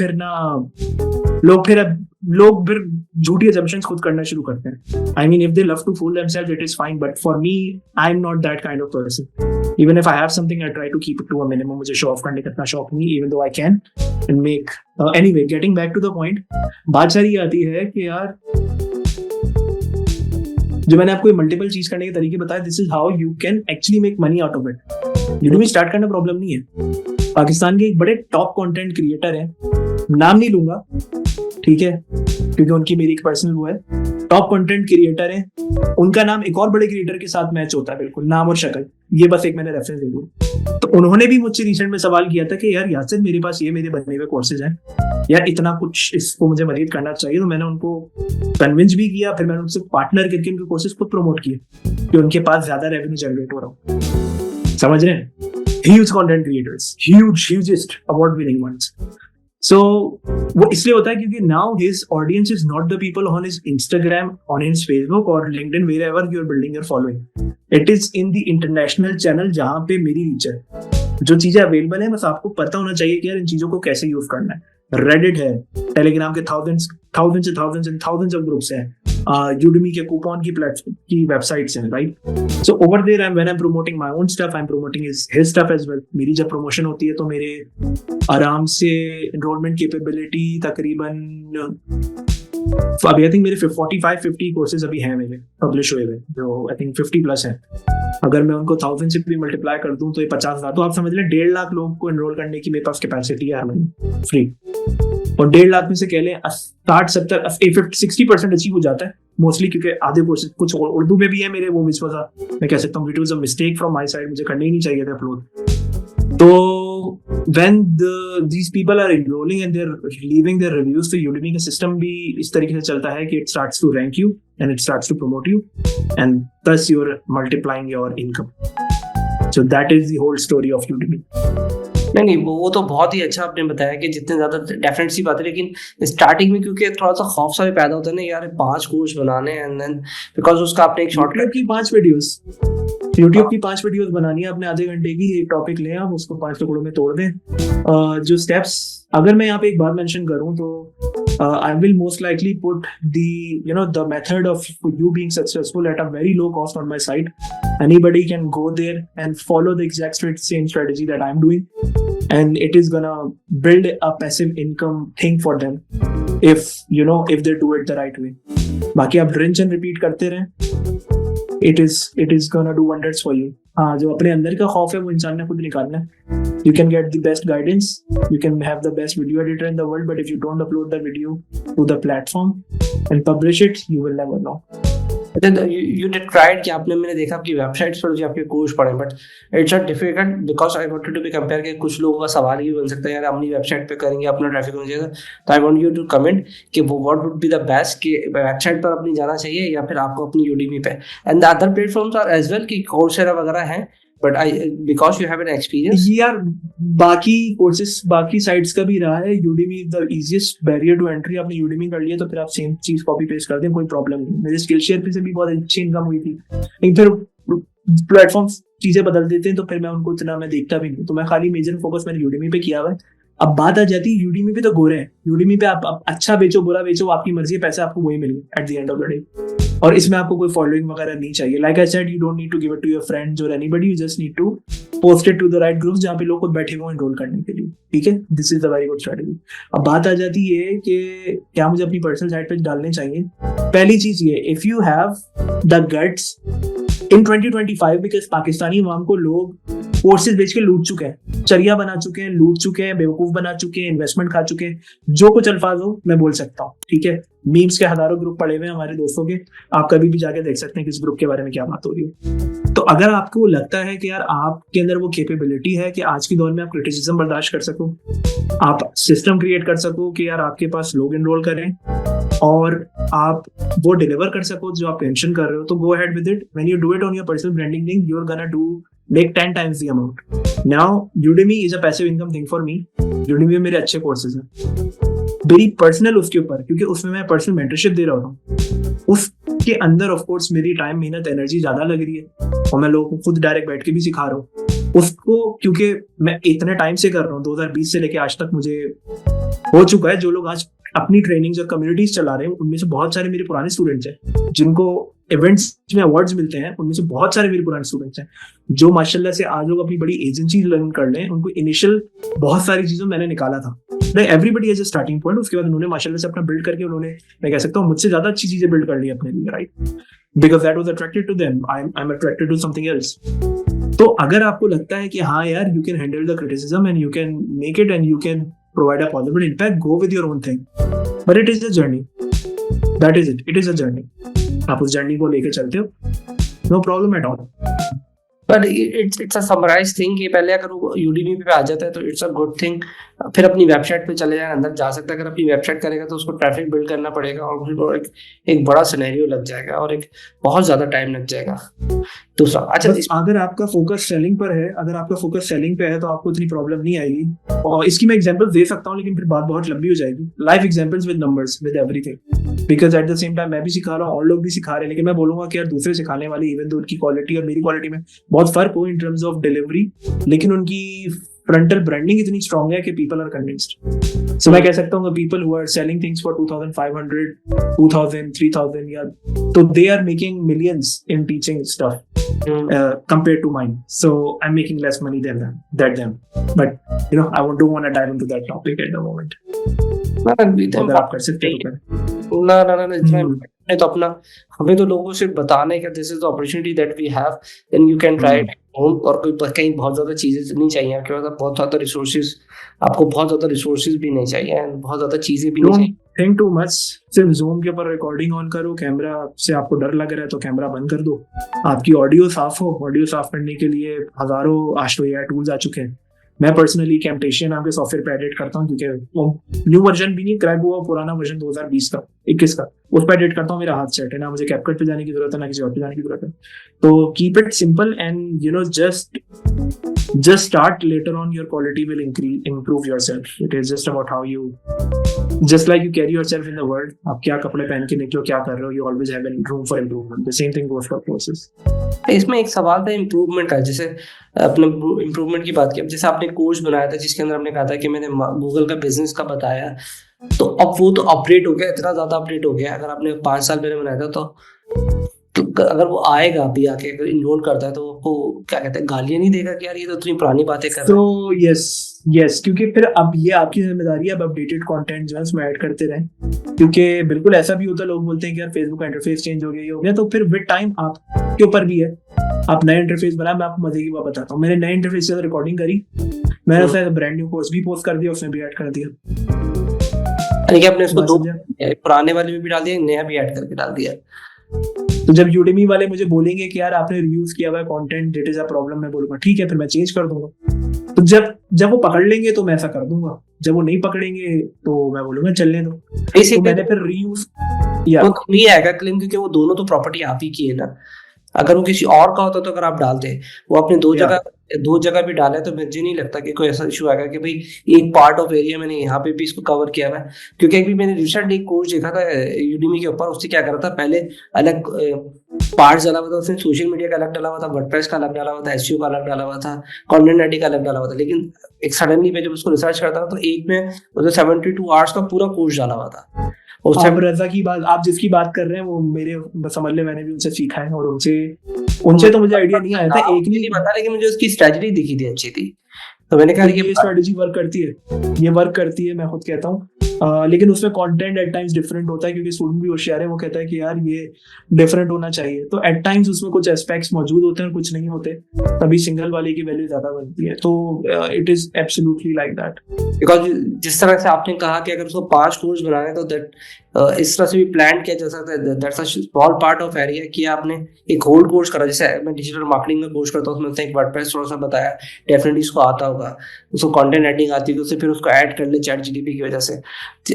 Speaker 2: फिर झूठी assumptions खुद करना शुरू करते हैं. I mean, if they love to fool themselves, it is fine. But for me, I'm not that kind of person. Even if I have something, I try to keep it to a minimum. मुझे show off करने का इतना शौक नहीं, even though I can and make. Anyway, getting back to the point, बात सारी ये आती है कि यार जो मैंने आपको मल्टीपल चीज करने के तरीके बताए, this is how you can actually make money out of it. YouTube start करना प्रॉब्लम नहीं है। पाकिस्तान के एक बड़े टॉप कंटेंट क्रिएटर हैं, नाम नहीं लूंगा, ठीक है, क्योंकि उनकी मेरी एक पर्सनल वो है, टॉप कंटेंट क्रिएटर है, उनका नाम एक और बड़े क्रिएटर के साथ मैच होता है, बिल्कुल नाम और शक्ल, ये बस एक मैंने रेफरेंस दे दूँ। तो उन्होंने भी मुझसे रिसेंट में सवाल किया था कि यार यासिर, मेरे पास ये मेरे बने हुए कोर्सेज हैं यार, इतना कुछ इसको मुझे मदद करना चाहिए। तो मैंने उनको कन्विंस भी किया, फिर मैंने उनसे पार्टनर करके उनके कोर्सेज खुद प्रमोट किए कि उनके पास ज्यादा रेवेन्यू जनरेट हो रहा हो। समझ रहे हैं? Huge content creators, hugest award winning ones. So वो इसलिए होता है क्योंकि now his audience is not the people on his Instagram, on his Facebook or LinkedIn, wherever you are building your following. It is in the international channel जहाँ पे मेरी reach है। जो चीजें अवेलेबल है, बस आपको पता होना चाहिए कि यार इन चीजों को कैसे यूज करना है। Reddit है, Telegram के thousands of groups हैं, Udemy के कूपन की वेबसाइट्स हैं, right? So over there, when I'm promoting my own stuff, I'm promoting his stuff as well. मेरी जब प्रमोशन होती है तो मेरे आराम से एनरोलमेंट कैपेबिलिटी तकरीबन तो अभी आई थिंक मेरे 45-50 कोर्सेज अभी हैं मेरे पब्लिश हुए हुए, जो आई थिंक 50+ हैं। अगर मैं उनको 1000 से भी मल्टीप्लाई कर दूं तो ये 50,000, तो आप समझ लें 1.5 लाख लोगों को एनरोल करने की मेरे पास कैपेसिटी है हमें फ्री। और 1.5 लाख में से कह लें 60% अचीव हो जाता है मोस्टली, क्योंकि आधे कोर्सेज कुछ उर्दू में भी है मेरे, वो मैं कह सकता हूँ it was a mistake from my side, मुझे करने ही नहीं चाहिए था अपलोड। तो when these people are enrolling and they're leaving their reviews, तो Udemy का सिस्टम भी इस तरीके से चलता है कि it starts to rank you and it starts to promote you and thus you're multiplying your income. So that is the whole story of Udemy.
Speaker 1: नहीं वो तो बहुत ही अच्छा आपने बताया कि जितने ज्यादा डेफिनेट सी बात है, लेकिन स्टार्टिंग में क्योंकि थोड़ा सा खौफ सा भी पैदा होता है ना यार, 5 कोर्स बनाने एंड देन बिकॉज उसका आपने एक शॉर्टकट
Speaker 2: की 5 वीडियोस बनानी है आपने, आधे घंटे की एक टॉपिक लें आप उसको 5 टुकड़ों में तोड़ दें। जो स्टेप्स, अगर मैं यहाँ पे एक बात मेंशन करूँ तो I will most likely put the method of you being successful at a very low cost on my site. Anybody can go there and follow the exact same strategy that I'm doing, and it is gonna build a passive income thing for them if they do it the right way. बाकी आप rinse and repeat करते रहें, it is gonna do wonders for you. हाँ, जो अपने अंदर का खौफ है वो इंसान ने खुद निकालना है। You can get the best guidance, you can have the best video editor in the world, but if you don't upload the video to the platform and publish it, you will never know.
Speaker 1: You did tried कि आपने, मैंने देखा आपकी websites पर जो आपके course पढ़े, but it's a difficult because I wanted to be compare कि कुछ लोगों का सवाल ये बन सकता है यार अपनी वेबसाइट पे करेंगे अपना ट्रैफिक हो जाएगा, तो I want you to comment कि वो what would be the best कि वेबसाइट पर अपनी जाना चाहिए या फिर आपको अपनी Udemy पे, and the other platforms are as well कि कोर्सेरा वगैरह हैं, but I because you have an experience
Speaker 2: यार बाकी कोर्सेस बाकी साइट्स का भी रहा है। Udemy the easiest barrier to entry, आपने Udemy कर लिया तो फिर आप सेम चीज कॉपी पेस्ट कर दें, कोई प्रॉब्लम नहीं। मेरे स्किल शेयर पे से भी बहुत अच्छी इनकम हुई थी, लेकिन फिर प्लेटफॉर्म चीजें बदल देते हैं तो फिर मैं उनको इतना मैं देखता भी नहीं, तो मैं खाली मेजर फोकस मैंने Udemy पे किया हुआ है। अब बात आ जाती है Udemy पे तो गोरे हैं, Udemy पे आप अच्छा बेचो बुरा बेचो आपकी मर्जी है, पैसा आपको वही मिलेगा at the end of the day, और इसमें आपको कोई फॉलोइंग वगैरह नहीं चाहिए। Like I said, you don't need to give it to your friends और anybody, you just need to post it to the right groups जहाँ पे लोग खुद बैठे हुए एनरोल करने के लिए, ठीक है। This is the very good strategy. अब बात आ जाती है कि क्या मुझे अपनी पर्सनल साइट पे डालने चाहिए। पहली चीज ये, if you have the guts in 2025, because Pakistani अवाम को लोग कोर्सेज बेच के लूट चुके हैं, चरिया बना चुके हैं, लूट चुके हैं, बेवकूफ बना चुके हैं, इन्वेस्टमेंट खा चुके हैं, जो कुछ अल्फाज हो मैं बोल सकता हूँ, ठीक है। मीम्स के हजारों ग्रुप पड़े हुए हैं हमारे दोस्तों के, आप कभी भी जाके देख सकते हैं किस ग्रुप के बारे में क्या बात हो रही है। तो अगर आपको लगता है कि यार आपके अंदर वो कैपेबिलिटी है कि आज के दौर में आप क्रिटिसिज्म बर्दाश्त कर सको, आप सिस्टम क्रिएट कर सको कि यार आपके पास लोग एनरोल करें और आप वो डिलीवर कर सको जो आप टेंशन कर रहे हो, तो go ahead with it. When you do it on your personal branding thing, you are gonna make 10 times the amount. Now Udemy is a passive income thing for me. Udemy में मेरे अच्छे courses हैं, मेरी personal उसके ऊपर, क्योंकि उसमें मैं पर्सनल मेंटरशिप दे रहा हूँ, उसके अंदर ऑफ कोर्स मेरी टाइम मेहनत एनर्जी ज्यादा लग रही है और मैं लोगों को खुद डायरेक्ट बैठ के भी सिखा रहा हूँ उसको, क्योंकि मैं इतने टाइम से कर रहा हूँ, 2020 से लेके आज तक मुझे हो चुका है। जो लोग आज अपनी ट्रेनिंग्स और कम्युनिटीज चला रहे हैं उनमें से बहुत सारे मेरे पुराने स्टूडेंट्स हैं, जिनको इवेंट्स में अवार्ड्स मिलते हैं, उनमें से बहुत सारे मेरे पुराने स्टूडेंट्स हैं, जो माशाल्लाह से आज लोग अपनी बड़ी एजेंसी लर्न कर लें। उनको इनिशियल बहुत सारी चीजों मैंने निकाला था, everybody has a starting point, उसके बाद उन्होंने माशाल्लाह से अपना बिल्ड करके उन्होंने, मैं कह सकता हूँ मुझसे ज्यादा अच्छी चीजें बिल्ड कर ली अपने लिए, right, because that was attracted to them, I am attracted to something else. तो अगर आपको लगता है कि हाँ यार you can handle the criticism and you can make it and you can provide a positive impact, go with your own thing, but it is a journey, that is it is a journey। आप उस journey को लेके चलते हो, no problem at all,
Speaker 1: but it's a summarized thing कि पहले अगर वो Udemy पे आ जाता है तो it's a good thing, फिर अपनी वेबसाइट पे चले जाए, अंदर जा सकता है। अगर अपनी वेबसाइट करेगा तो उसको ट्रैफिक बिल्ड करना पड़ेगा और फिर एक बड़ा सिनेरियो लग जाएगा और एक बहुत ज्यादा टाइम लग जाएगा। दूसरा, अच्छा
Speaker 2: अगर आपका फोकस सेलिंग पर है, अगर आपका फोकस सेलिंग पे है तो आपको इतनी प्रॉब्लम नहीं आएगी। और इसकी मैं एग्जांपल्स दे सकता हूँ लेकिन फिर बात बहुत लंबी हो जाएगी। Live examples with numbers with everything, because at the same time मैं भी सिखा रहा हूँ और लोग भी सिखा रहे हैं, लेकिन मैं बोलूंगा कि यार दूसरे सिखाने वाले इवन दो उनकी क्वालिटी और मेरी क्वालिटी में बहुत फर्क हो इन टर्म्स ऑफ डिलीवरी, लेकिन उनकी फ्रंटल ब्रांडिंग इतनी स्ट्रांग है कि पीपल आर कन्विंस्ड। सो मैं कह सकता हूँ people who are selling things for 2500, 2000, 3000 या तो they are making millions in teaching stuff compared to mine, so I'm making less money than them, but I don't want to dive into that topic at the moment।
Speaker 1: अगर आप कर सकते हो ना ना ना ना, इतना
Speaker 2: हम्म,
Speaker 1: नहीं तो अपना, हमें तो लोगों को सिर्फ बताना है कि this is the opportunity that we have, then you can try it home. और कोई कहीं बहुत ज्यादा चीजें नहीं चाहिए आपके पास, बहुत ज्यादा रिसोर्सेज, आपको बहुत ज्यादा रिसोर्सेज भी नहीं चाहिए and बहुत ज्यादा चीजें भी नहीं
Speaker 2: डोंट
Speaker 1: चाहिए।
Speaker 2: Think too much. सिर्फ जूम के ऊपर रिकॉर्डिंग ऑन करो, कैमरा से आपको डर लग रहा है तो कैमरा बंद कर दो। आपकी ऑडियो साफ हो, ऑडियो साफ करने के लिए हजारों आजकल एआई टूल्स आ चुके हैं। मैं पर्सनली कैम्टेशिया नाम के सॉफ्टवेयर पे एडिट करता हूँ, क्योंकि वो न्यू वर्जन भी नहीं, क्रैक हुआ पुराना वर्जन 2020 का, 21 का, उस पर एडिट करता हूँ। मेरा हाथ सेट है, ना मुझे कैपकट पे जाने की जरूरत है, ना किसी और पे जाने की जरूरत है। तो keep it simple and just start. Later on your quality will improve yourself. It is just about how you, just like you carry yourself in the world. आप क्या कपड़े पहन के निकलो, क्या कर रहे हो, you always have a room for improvement. The same thing goes for courses.
Speaker 1: इसमें एक सवाल था इम्प्रूवमेंट का, जैसे अपने इम्प्रूवमेंट की बात की, अब जैसे आपने कोर्स बनाया था जिसके अंदर आपने कहा था कि मैंने गूगल का बिजनेस का बताया, तो अब वो तो अपडेट हो गया, इतना ज्यादा अपडेट हो गया। अगर आपने 5 साल पहले बनाया था तो अगर वो आएगा अभी आके अगर इनरोल करता है तो आपको क्या कहते हैं, गालियां नहीं देगा कि यार ये तो इतनी पुरानी बातें कर रहा है?
Speaker 2: So yes, क्योंकि फिर अब ये आपकी जिम्मेदारी है, अब अपडेटेड कंटेंट जो है उसमें ऐड करते रहें। क्योंकि बिल्कुल ऐसा भी होता है, लोग बोलते हैं कि यार फेसबुक का इंटरफेस चेंज हो गया, ये हो गया, तो फिर विद टाइम आपके ऊपर भी है। आप नया इंटरफेस बनाया, मैं आपको मजे की बात बताता हूँ। मैंने नए इंटरफेस से रिकॉर्डिंग करी, मैंने उसमें ब्रांड न्यू कोर्स भी पोस्ट कर दिया, उसमें भी ऐड कर दिया।
Speaker 1: यानी कि आपने उसको
Speaker 2: बात
Speaker 1: दो
Speaker 2: समझा?
Speaker 1: पुराने वाले में भी डाल दिया, नया भी ऐड करके डाल दिया।
Speaker 2: तो जब यूडेमी वाले मुझे बोलेंगे कि यार आपने रिव्यूज किया हुआ है content, it is a problem, मैं बोलूंगा ठीक है, फिर मैं चेंज कर दूंगा। तो जब वो पकड़ लेंगे तो मैं ऐसा कर दूंगा, जब वो नहीं पकड़ेंगे तो मैं बोलूंगा चलने दो। तो
Speaker 1: बेसिकली
Speaker 2: मैंने फिर रीयूज या
Speaker 1: वो तो नहीं आएगा क्लेम, क्योंकि वो दोनों तो प्रॉपर्टी आप ही की है ना। अगर वो किसी और का होता तो अगर आप डालते, वो अपने
Speaker 2: या
Speaker 1: दो जगह भी डाला है, तो मुझे नहीं लगता कि कोई ऐसा इशू आएगा कि भाई एक पार्ट ऑफ एरिया मैंने यहाँ पे भी इसको कवर किया हुआ है। क्योंकि अभी मैंने रिसेंट एक कोर्स देखा था यूडीमी के ऊपर, उससे क्या करा था, पहले अलग पार्ट डाला हुआ था उसने, सोशल मीडिया का अलग डाला हुआ था, वर्डप्रेस का अलग डाला हुआ था, एसईओ का अलग डाला हुआ था, कंटेंट राइटिंग का अलग डाला हुआ था। लेकिन एक सडनली मैं जब उसको रिसर्च करता था तो एक में मुझे 72 आवर्स का पूरा कोर्स डाला हुआ था। और
Speaker 2: आप रजा की बात, आप जिसकी बात कर रहे हैं वो मेरे समझ ले, मैंने भी उनसे सीखा है, और उनसे तो मुझे आइडिया नहीं आया था।
Speaker 1: नाम
Speaker 2: एक
Speaker 1: मुझे नहीं पता, लेकिन मुझे उसकी स्ट्रेटजी दिखी थी अच्छी थी, तो मैंने कहा
Speaker 2: तो
Speaker 1: कि
Speaker 2: ये स्ट्रेटेजी वर्क करती है, ये वर्क करती है, मैं खुद कहता हूँ। लेकिन उसमें कंटेंट एट टाइम्स डिफरेंट होता है, क्योंकि स्टूडेंट भी होशियार है, वो कहता है कि यार ये डिफरेंट होना चाहिए। तो एट टाइम्स उसमें कुछ एस्पेक्ट्स मौजूद होते हैं और कुछ नहीं होते, तभी सिंगल वाले की वैल्यू ज्यादा बनती है। तो it is absolutely like that.
Speaker 1: Because जिस तरह से आपने कहा कि अगर उसको 5 कोर्स बनाने तो दैट इस तरह से भी प्लान किया जा सकता है, that's a small part of area कि आपने एक होल कोर्स करा। जैसे मैं डिजिटल मार्केटिंग का कोर्स करता हूँ, उसमें से एक वर्डप्रेस थोड़ा सा बताया, डेफिनेटली उसको आता होगा, उसको कंटेंट राइटिंग आती है, उससे फिर उसको ऐड कर ले चैट जीडीपी की वजह से,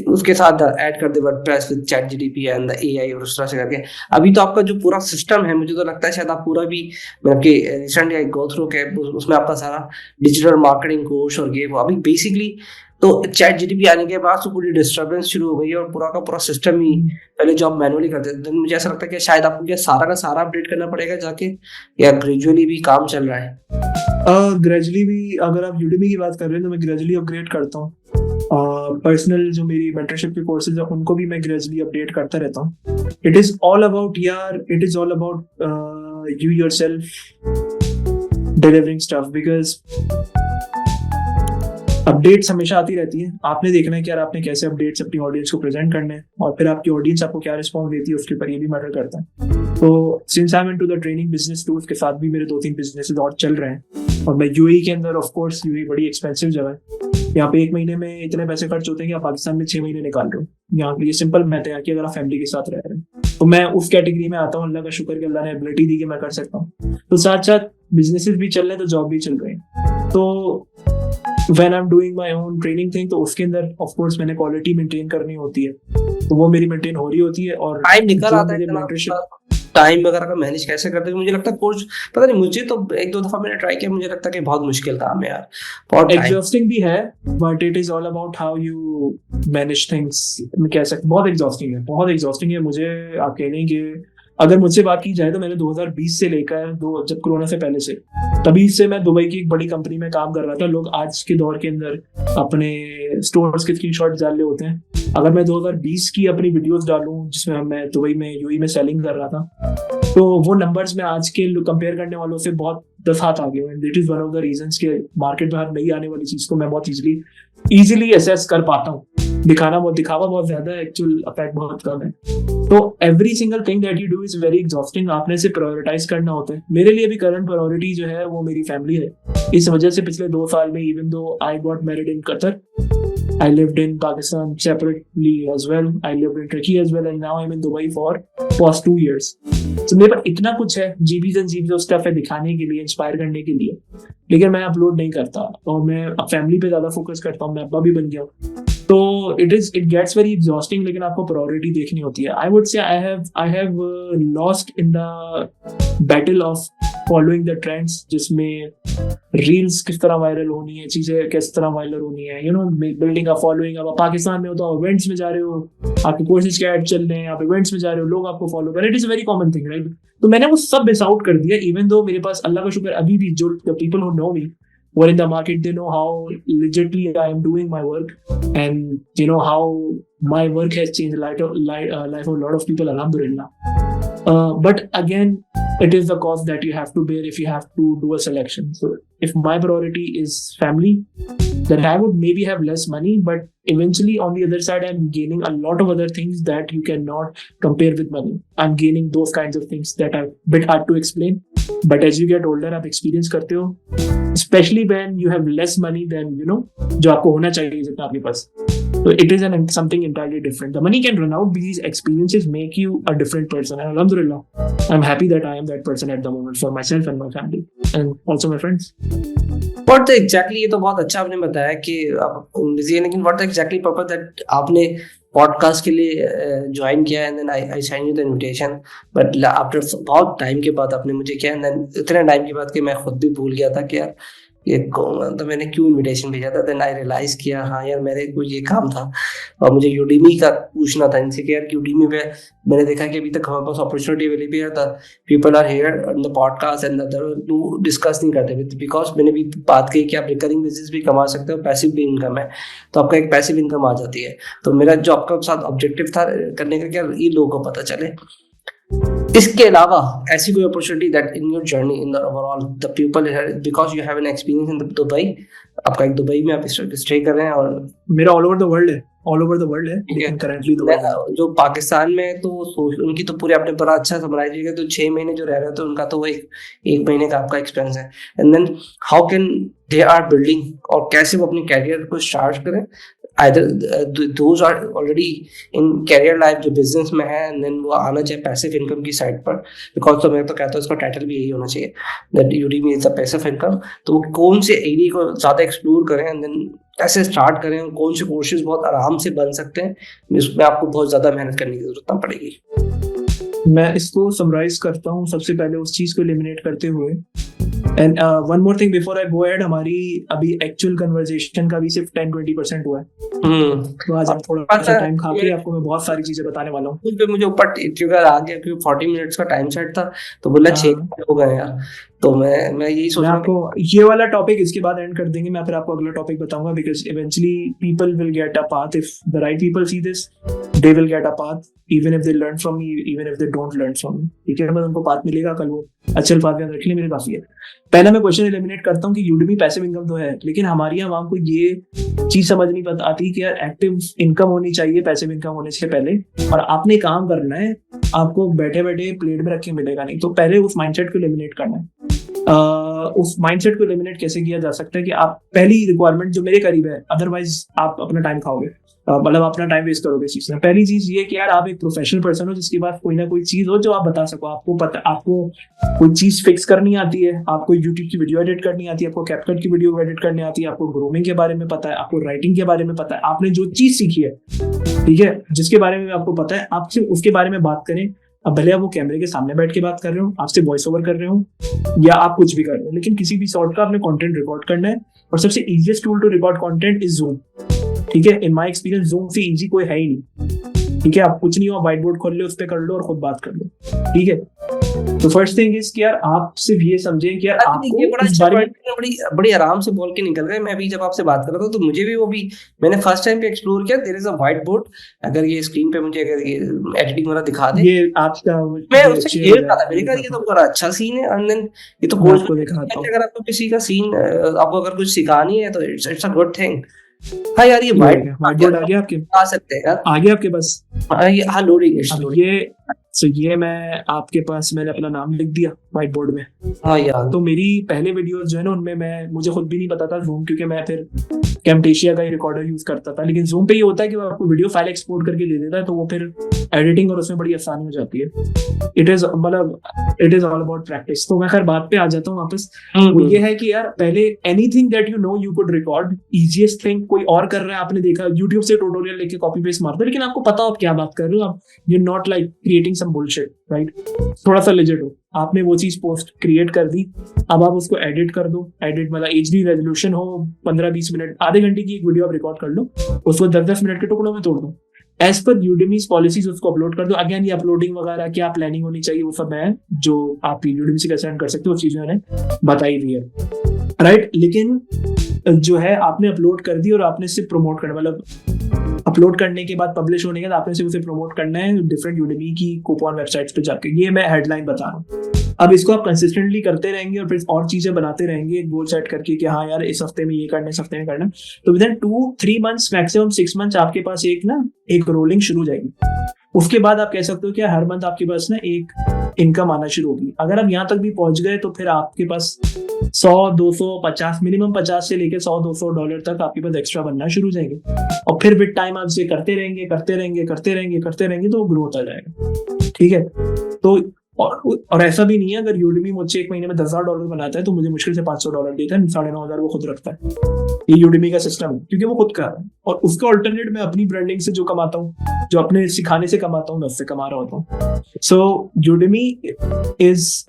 Speaker 1: उसके साथ ऐड कर दे वर्डप्रेस विद चैट जीडीपी एंड द एआई, और उस तरह से करके अभी तो आपका जो पूरा सिस्टम है, मुझे तो लगता है शायद आप पूरा भी आपके रिसेंटली गो थ्रू के उसमें आपका सारा डिजिटल मार्केटिंग कोर्स और ये वो अभी बेसिकली। तो चैट जीटीपी आने के बाद तो पूरी डिस्टर्बेंस शुरू हो गई है और पूरा का पूरा सिस्टम ही, पहले जो आप मैनुअली करते थे, मुझे ऐसा लगता है कि शायद आपको क्या सारा का सारा अपडेट करना पड़ेगा जाके, या ग्रेजुअली भी काम चल रहा है?
Speaker 2: ग्रेजुअली भी, अगर आप यूडेमी की बात कर रहे हैं तो मैं ग्रेजुअली अपग्रेड करता हूँ। पर्सनल जो मेरी मेंटरशिप के कोर्सेज है उनको भी मैं ग्रेजुअली अपडेट करता रहता हूँ। It is all about you yourself delivering stuff, because updates हमेशा आती रहती है। आपने देखना है कि यार आपने कैसे अपडेट्स अपनी ऑडियंस को प्रेजेंट करने हैं, और फिर आपकी ऑडियंस आपको क्या रिस्पॉन्स देती है उसके ऊपर ये भी मैटर करता है। तो since I am into the training business too, उसके साथ भी मेरे 2-3 बिजनेसेस और चल रहे हैं। और मैं यूएई के अंदर, ऑफ कोर्स यूएई बड़ी एक्सपेंसिव जगह है, यहाँ पे 1 महीने में इतने पैसे खर्च होते हैं कि आप पाकिस्तान में 6 महीने निकाल रहे हो। यहाँ पे ये सिंपल मैथ है कि अगर आप फैमिली के साथ रह रहे हैं, तो मैं उस कैटेगरी में आता हूँ। अल्लाह का शुक्र कि अल्लाह ने एबिलिटी दी कि मैं कर सकता हूँ। तो साथ साथ बिजनेसेस भी चल रहे हैं, तो जॉब भी चल रही है। तो when I'm doing my own training thing, तो उसके अंदर of course मैंने क्वालिटी मेंटेन करनी होती है, तो वो मेरी मेंटेन हो रही होती है। और
Speaker 1: टाइम निकल
Speaker 2: जो
Speaker 1: आता है
Speaker 2: मेरे
Speaker 1: इतना,
Speaker 2: मेंटरशिप
Speaker 1: टाइम वगैरह का मैनेज कैसे करते हैं? मुझे लगता है कोर्स, पता नहीं, मुझे तो 1-2 दफा मैंने ट्राई किया, मुझे लगता है कि बहुत मुश्किल काम है यार, बहुत टाइम।
Speaker 2: एग्जॉस्टिंग भी है, but it is all about how you manage things. मैं कह सकता, बहुत एग्जॉस्टिंग है, बहुत एग्जॉस्टिंग है। मुझे आप कह लें कि अगर मुझसे बात की जाए तो मैंने 2020 से लेकर जब कोरोना से पहले से, तभी से मैं दुबई की एक बड़ी कंपनी में काम कर रहा था। लोग आज के दौर के अंदर अपने स्टोर्स के स्क्रीनशॉट डाल रहे होते हैं। अगर मैं 2020 की अपनी वीडियोस डालूं जिसमें मैं दुबई में यूएई में सेलिंग कर रहा था, तो वो नंबर्स में आज के कंपेयर करने वालों से बहुत 10 हाथ आगे हैं। It is one of the reasons कि मार्केट में हर नई आने वाली चीज को मैं बहुत इजीली एसेस कर पाता हूँ। दिखावा बहुत ज्यादा है, एक्चुअल इफेक्ट बहुत कम है। तो every single thing that you do is very exhausting. आपने से प्रायोरिटाइज करना होता है। मेरे लिए भी करंट प्रायोरिटी जो है वो मेरी फैमिली है। इस वजह से पिछले 2 साल में, even though I got married in Qatar, I lived in Pakistan separately as well. I lived in Turkey as well, and now I'm in Dubai for past 2 years. So मेरे पास इतना कुछ है, GBs and GBs of stuff है दिखाने के लिए, inspire करने के लिए, लेकिन मैं अपलोड नहीं करता और मैं फैमिली पे ज्यादा फोकस करता हूँ। मैं अब्बा भी बन गया हूँ, तो इट गेट्स वेरी एग्जॉस्टिंग। लेकिन आपको प्रायोरिटी देखनी होती है। आई वुड से I have lost in the battle of following the trends, जिसमें रील्स किस तरह वायरल होनी है, चीजें किस तरह वायरल होनी है, you know, building a following. अब पाकिस्तान में हो तो आप इवेंट्स में जा रहे हो, आपके कोर्सेज के ऐड चल रहे हैं, आप इवेंट्स में जा रहे हो, लोग आपको फॉलो कर रहे हैं। It is very common thing, right? तो मैंने वो सब मिस आउट कर दिया। इवन दो मेरे पास, अल्लाह का शुक्र, अभी भी जो people who know me who are in the market, they know how legitimately I am doing my work, and you know how my work has changed life of a lot of people, alhamdulillah. But again, it is the cost that you have to bear if you have to do a selection. So if my priority is family, then I would maybe have less money, but eventually on the other side I'm gaining a lot of other things that you cannot compare with money. I'm gaining those kinds of things that are a bit hard to explain, but as you get older आप experience करते हो, especially when you have less money than, you know, जो आपको होना चाहिए जितना आपके पास। So it is something entirely different. The money can run out, but these experiences make you a different person. And alhamdulillah, I'm happy that I am that person at the moment for myself and my family, and also my friends.
Speaker 1: What exactly, ये तो बहुत अच्छा आपने बताया कि आप busy है, लेकिन what exactly purpose that आपने पॉडकास्ट के लिए ज्वाइन किया, and then I send you the invitation, but after बहुत टाइम के बाद आपने मुझे किया, एंड देन इतने टाइम के बाद कि मैं खुद भी भूल गया था कि यार ये तो मैंने क्यों इनविटेशन भेजा था। देन आई रियलाइज किया, हाँ यार मेरे को ये काम था और मुझे यूडीमी का पूछना था इनसे कि यार यूडीमी पे मैंने देखा कि अभी तक हमारे पास अपॉर्चुनिटी अवेलेबल है, the people are here on the podcast and to discuss नहीं करते, बिकॉज मैंने भी बात की कि आप रिकरिंग बिजनेस भी कमा सकते हो, पैसिव भी इनकम है, तो आपका एक पैसिव इनकम आ जाती है। तो मेरा जो आपका साथ ऑब्जेक्टिव था करने का, क्या ये लोगों को पता चले। इसके अलावा ऐसी कोई opportunity that in your journey in the overall the people, because you have an experience in Dubai, आपका एक दुबई में आप स्टे कर रहे हैं, और
Speaker 2: मेरा ऑल ओवर द वर्ल्ड है, ऑल ओवर द वर्ल्ड है, लेकिन करंटली
Speaker 1: जो पाकिस्तान में तो उनकी तो पूरी आपने बड़ा अच्छा समराइज किया, तो 6 महीने जो रह रहे थे उनका तो वो एक महीने का आपका एक्सपेंस है। And then how can they are building, और कैसे वो अपनी कैरियर को स्टार्ट करें, either those are already in career life जो बिजनेस में है, and then वो आना चाहिए पैसिव इनकम की साइड पर, बिकॉज तो मैं तो कहता हूँ इसका टाइटल भी यही होना चाहिए, that Udemy is a passive income. तो वो कौन से एरिया को ज़्यादा एक्सप्लोर करें, एंड देन कैसे स्टार्ट करें, कौन से कोर्सेज बहुत आराम से बन सकते हैं, इसमें आपको बहुत ज़्यादा मेहनत करने की जरूरत ना पड़ेगी।
Speaker 2: मैं इसको समराइज करता हूँ सबसे पहले उस चीज को एलिमिनेट करते हुए। And one more thing before I go ahead, हमारी अभी एक्चुअल कन्वर्सेशन का भी सिर्फ 10-20% हुआ है। तो आज हम थोड़ा सा टाइम खा के आपको मैं बहुत सारी चीजें बताने वाला हूँ।
Speaker 1: मुझे ऊपर क्योंकि आ गया, क्योंकि 40 मिनट्स का टाइम सेट था, तो बोला 6 हो गए यार, तो मैं यही सोच रहा हूँ
Speaker 2: आपको ये वाला टॉपिक इसके बाद एंड कर देंगे। मैं फिर आपको अगला टॉपिक बताऊंगा, because eventually people will get a path, if the right people see this they will get a path, even if they learn from me, even if they don't learn from me, ठीक है, मतलब उनको path मिलेगा, कल वो अच्छे अल्फाज में रख ले, मेरे काफी है। पहला मैं क्वेश्चन एलिमिनेट करता हूँ कि यूडीमी पैसिव इनकम तो है, लेकिन हमारी आवाम को ये चीज समझ नहीं आती कि यार एक्टिव इनकम होनी चाहिए पैसिव इनकम होने से पहले, और आपने काम करना है, आपको बैठे बैठे प्लेट में रख के मिलेगा नहीं। तो पहले उस माइंडसेट को एलिमिनेट करना है। उस माइंडसेट को एलिमिनेट कैसे किया जा सकता है कि आप पहली रिक्वायरमेंट जो मेरे करीब है, अदरवाइज आप अपना टाइम खाओगे, मतलब अपना टाइम वेस्ट करोगे इस चीज में। पहली चीज ये कि यार आप एक प्रोफेशनल पर्सन हो जिसके पास कोई ना कोई चीज हो जो आप बता सको। आपको पता, आपको कोई चीज फिक्स करनी आती है, आपको यूट्यूब की वीडियो एडिट करनी आती है, आपको कैपकट की वीडियो एडिट करनी आती है, आपको ग्रूमिंग के बारे में पता है, आपको राइटिंग के बारे में पता है, आपने जो चीज सीखी है, ठीक है, जिसके बारे में आपको पता है, आप सिर्फ उसके बारे में बात करें। अब भले आप वो कैमरे के सामने बैठ के बात कर रहे हो, आपसे वॉइस ओवर कर रहे हो, या आप कुछ भी कर रहे हो, लेकिन किसी भी सॉर्ट का आपने कंटेंट रिकॉर्ड करना है, और सबसे easiest tool to record content is Zoom। ठीक है, इन माय एक्सपीरियंस Zoom से इजी कोई है ही नहीं। ठीक है, आप कुछ नहीं हो, व्हाइट बोर्ड खोल लो, उस पे कर लो और खुद बात कर लो। ठीक है, तो फर्स्ट थिंग इज कि यार आप सिर्फ ये समझें कि यार आपको
Speaker 1: ये बड़ा अच्छा बड़ी आराम से बोल के निकल गए। मैं अभी जब आपसे बात कर रहा था तो मुझे भी वो भी मैंने फर्स्ट टाइम पे एक्सप्लोर किया। There is a white board, अगर ये स्क्रीन पे मुझे अगर ये एडिटिंग वाला दिखा दे,
Speaker 2: ये आपका
Speaker 1: मैं उससे क्लियर था, मैंने कहा ये तो बड़ा अच्छा सीन है। एंड देन ये तो कोर्स
Speaker 2: को दिखाता हूं,
Speaker 1: अगर आपको किसी का सीन, आपको अगर कुछ सिखानी है तो इट्स अ गुड थिंग। हाँ यार ये
Speaker 2: व्हाइट बोर्ड आ गया आपके,
Speaker 1: आ सकते हैं यार,
Speaker 2: आ गया आपके पास।
Speaker 1: हाँ लोडिंग है,
Speaker 2: अब ये मैं आपके पास मैंने अपना नाम लिख दिया व्हाइट बोर्ड में।
Speaker 1: हाँ यार।
Speaker 2: तो मेरी पहले वीडियोस जो है ना उनमें मुझे खुद भी नहीं पता था जूम, क्योंकि मैं फिर कैमटेशिया का ही रिकॉर्डर यूज करता था। लेकिन जूम पे ये होता है कि वो आपको वीडियो फाइल एक्सपोर्ट करके दे देता है, तो वो फिर एडिटिंग और उसमें बड़ी आसानी हो जाती है। It is all about practice. तो मैं खैर बात पे आ जाता हूँ वापस। वो ये है कि यार पहले anything that you know you could record, easiest thing. कोई और कर रहा है, आपने देखा यूट्यूब से ट्यूटोरियल लेके कॉपी पेस्ट मारते, लेकिन आपको पता हो आप क्या बात कर रहे हो, आप you not like creating some bullshit, right? थोड़ा सा लेजिट हो। आपने वो चीज पोस्ट क्रिएट कर दी, अब आप उसको एडिट कर दो। एडिट मतलब HD रेजोल्यूशन हो, 15-20 मिनट, आधे घंटे की एक वीडियो आप रिकॉर्ड कर लो, उसको 10-10 मिनट के टुकड़ों में तोड़ दो, एज पर यूडेमीज पॉलिसीज उसको अपलोड कर दो। अगेन ये अपलोडिंग वगैरह क्या प्लानिंग होनी चाहिए वो सब है जो आप यूडेमी से कैसे कर सकते हो, उस चीज मैंने बताई हुई है, राइट? लेकिन जो है आपने अपलोड कर दी और आपने सिर्फ प्रमोट करना, मतलब अपलोड करने के बाद पब्लिश होने के बाद आपने सिर्फ उसे प्रमोट करना है डिफरेंट यूडेमी की कूपन वेबसाइट्स पे जाके। ये मैं हेडलाइन बता रहा हूँ। अब इसको आप कंसिस्टेंटली करते रहेंगे और फिर और चीजें बनाते रहेंगे, गोल सेट करके कि हाँ यार इस हफ्ते में ये करना है, इस हफ्ते में करना, तो with in 2-3 months maximum 6 months आपके पास एक रोलिंग शुरू हो जाएगी। उसके बाद आप कह सकते हो कि हर मंथ आपके पास ना एक इनकम आना शुरू होगी। अगर आप यहाँ तक भी पहुंच गए तो फिर आपके पास 100, 200, 50, मिनिमम 50 से लेके $100-200 तक आपके पास एक्स्ट्रा बनना शुरू हो जाएंगे। और फिर विद टाइम आप इसे करते रहेंगे तो ग्रो होता जाएगा, ठीक है? तो और ऐसा भी नहीं है, अगर यूडेमी मुझसे एक महीने में $10,000 बनाता है तो मुझे मुश्किल से $500 देता है, 9,500 वो खुद रखता है। ये यूडेमी का सिस्टम है, क्योंकि वो खुद कर रहा है। और उसका अल्टरनेट मैं अपनी ब्रांडिंग से जो कमाता हूँ, जो अपने सिखाने से कमाता हूँ, मैं उससे कमा रहा होता हूँ। So Udemy is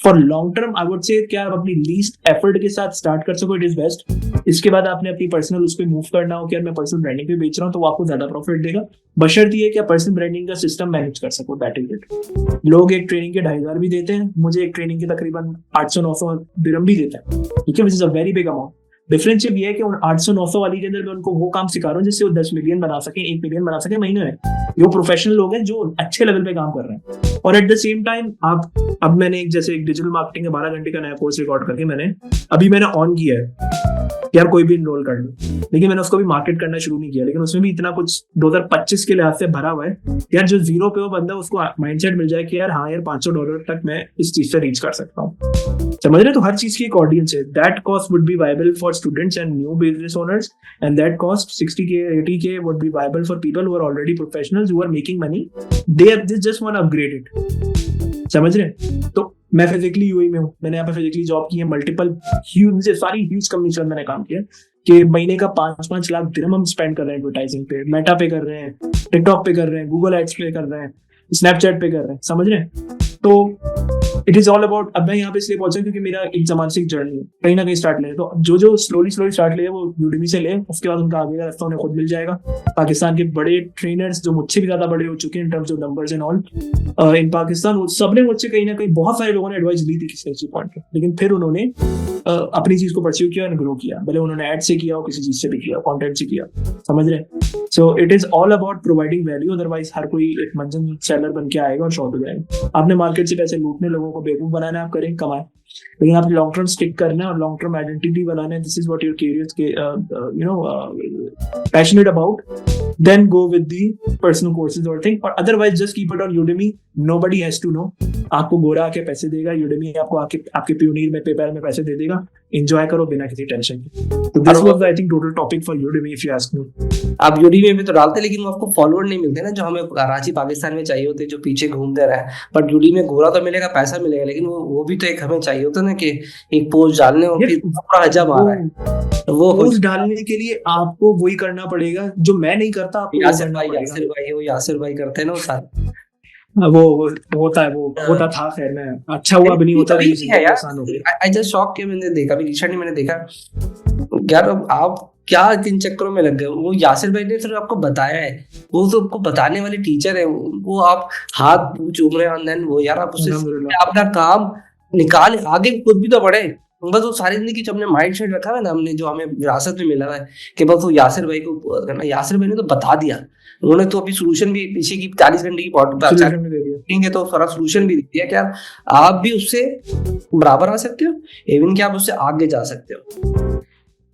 Speaker 2: for long term, I would say क्या आप अपनी लीस्ट एफर्ट के साथ स्टार्ट कर सको, इट इज बेस्ट। इसके बाद आपने अपनी पर्सनल उस पर मूव करना हो कि यार मैं पर्सनल ब्रांडिंग पे बेच रहा हूँ, तो वो आपको ज्यादा प्रॉफिट देगा, बशर्ते ये कि आप पर्सनल ब्रांडिंग का सिस्टम मैनेज कर सको। That is it. लोग एक ट्रेनिंग के 2,500 भी देते हैं, मुझे एक ट्रेनिंग के तकरीबन 800-900 दिरहम भी देते हैं, ठीक है, which is a very big amount. Difference ये है कि उन 800-900 वाली के अंदर मैं उनको वो काम सिखा रहा हूँ जिससे वो 10 मिलियन बना सके, 1 मिलियन बना सके महीने में। वो प्रोफेशनल लोग हैं जो अच्छे लेवल पे काम कर रहे हैं। और एट द सेम टाइम अब मैंने एक डिजिटल मार्केटिंग का 12 घंटे का नया कोर्स रिकॉर्ड करके मैंने ऑन किया है यार, कोई भी इनरोल कर लो, लेकिन मैंने उसको भी मार्केट करना शुरू नहीं किया। लेकिन उसमें भी इतना कुछ 2025 के लिहाज से भरा हुआ है यार, जो जीरो पे वो बंदा उसको माइंडसेट मिल जाए कि यार हाँ यार $500 तक मैं इस चीज से रीच कर सकता हूँ, समझ रहे? तो हर चीज की एक ऑडियंस है। That cost would be viable for students and new business owners, and that cost 60K 80K would be viable for people who are already professionals who are making money, they just want upgrade it, समझ रहे? तो मैं physically UAE में हूँ, मैंने यहाँ पे physically job की है, मल्टीपल सारी ह्यूज कंपनी से मैंने काम किया कि महीने का 5-5 लाख दिरहम हम स्पेंड कर रहे हैं एडवर्टाइजिंग पे, मेटा पे कर रहे हैं, टिकटॉक पे कर रहे हैं, गूगल एड्स पे कर रहे हैं, स्नैपचैट पे कर रहे हैं, समझ रहे हैं? तो इट इज ऑल अबाउट, अब मैं यहाँ पे इसलिए पहुंचा क्योंकि मेरा एक जमाने से एक जर्नी है, कहीं ना कहीं स्टार्ट ले, तो जो स्लोली स्टार्ट ले वो यूडेमी से ले, उसके बाद उनका आगे का रास्ता उन्हें खुद मिल जाएगा। पाकिस्तान के बड़े ट्रेनर्स जो मुझसे भी ज्यादा बड़े हो चुके हैं in terms of numbers and all in Pakistan, सबने मुझसे कहीं ना कहीं, बहुत सारे लोगों ने एडवाइस ली थी किसी पॉइंट पे, लेकिन फिर उन्होंने अपनी चीज को परस्यू किया और ग्रो किया, भले उन्होंने एड से किया और किसी चीज से भी किया, कंटेंट से किया, समझ रहे? So it is all about providing value, otherwise हर कोई एक मंजन सेलर बन के आएगा और शॉर्ट हो जाएगा। आपने मार्केट से पैसे लूटने, लोगों को बेवकूफ बनाना, आप करें कमाए, लेकिन आप लॉन्ग टर्म स्टिक करना है और लॉन्ग टर्म आइडेंटिटी बनाना है, this is what you're passionate about, then go with the personal courses और थिंग, और otherwise just keep it on Udemy, nobody has to know. आपको गोरा आके पैसे देगा, यूडेमी आपको आपके प्योनियर में, पेपैल में पैसे दे देगा, एंजॉय करो बिना किसी टेंशन के। तो this was I think total topic for Udemy if you ask me.
Speaker 1: आप यूडेमी में तो डालते, लेकिन वो आपको फॉलोअर नहीं मिलते ना, जो हमें कराची पाकिस्तान में चाहिए होते, जो पीछे घूमते रहे। बट यूडेमी में गोरा तो मिलेगा, पैसा मिलेगा, लेकिन वो भी तो एक हमें चाहिए होता ना कि एक पोस्ट डालने और फिर पूरा हजम आ रहा है, वो
Speaker 2: पोस्ट डालने के लिए आपको वही करना पड़ेगा जो मैं नहीं करता, आपको
Speaker 1: यासिर भाई करते हैं ना वो सारे,
Speaker 2: वो होता है, वो होता था, खैर मैं अच्छा हुआ भी नहीं होता
Speaker 1: है यार। आई जस्ट शॉक के मैंने देखा भी रिसेंटली, मैंने देखा यार आप क्या किन चक्करों में लग गए। वो यासिर भाई ने सिर्फ आपको बताया है, वो तो आपको बताने वाले टीचर है, वो आप हाथ चूम रहे हैं, वो यार आप उससे अपना काम निकाल आगे खुद भी तो बढ़े। बस वो सारी जिंदगी जो हमने माइंड सेट रखा है ना, हमने जो हमें विरासत में मिला है कि बस वो यासिर भाई को करना, यासिर भाई ने तो बता दिया, उन्होंने तो अभी सोल्यूशन भी पीछे की 40 घंटे की पॉडकास्ट तो सारा सोल्यूशन भी दिया कि आप भी उससे बराबर आ सकते हो, इवन कि आप उससे आगे जा सकते हो।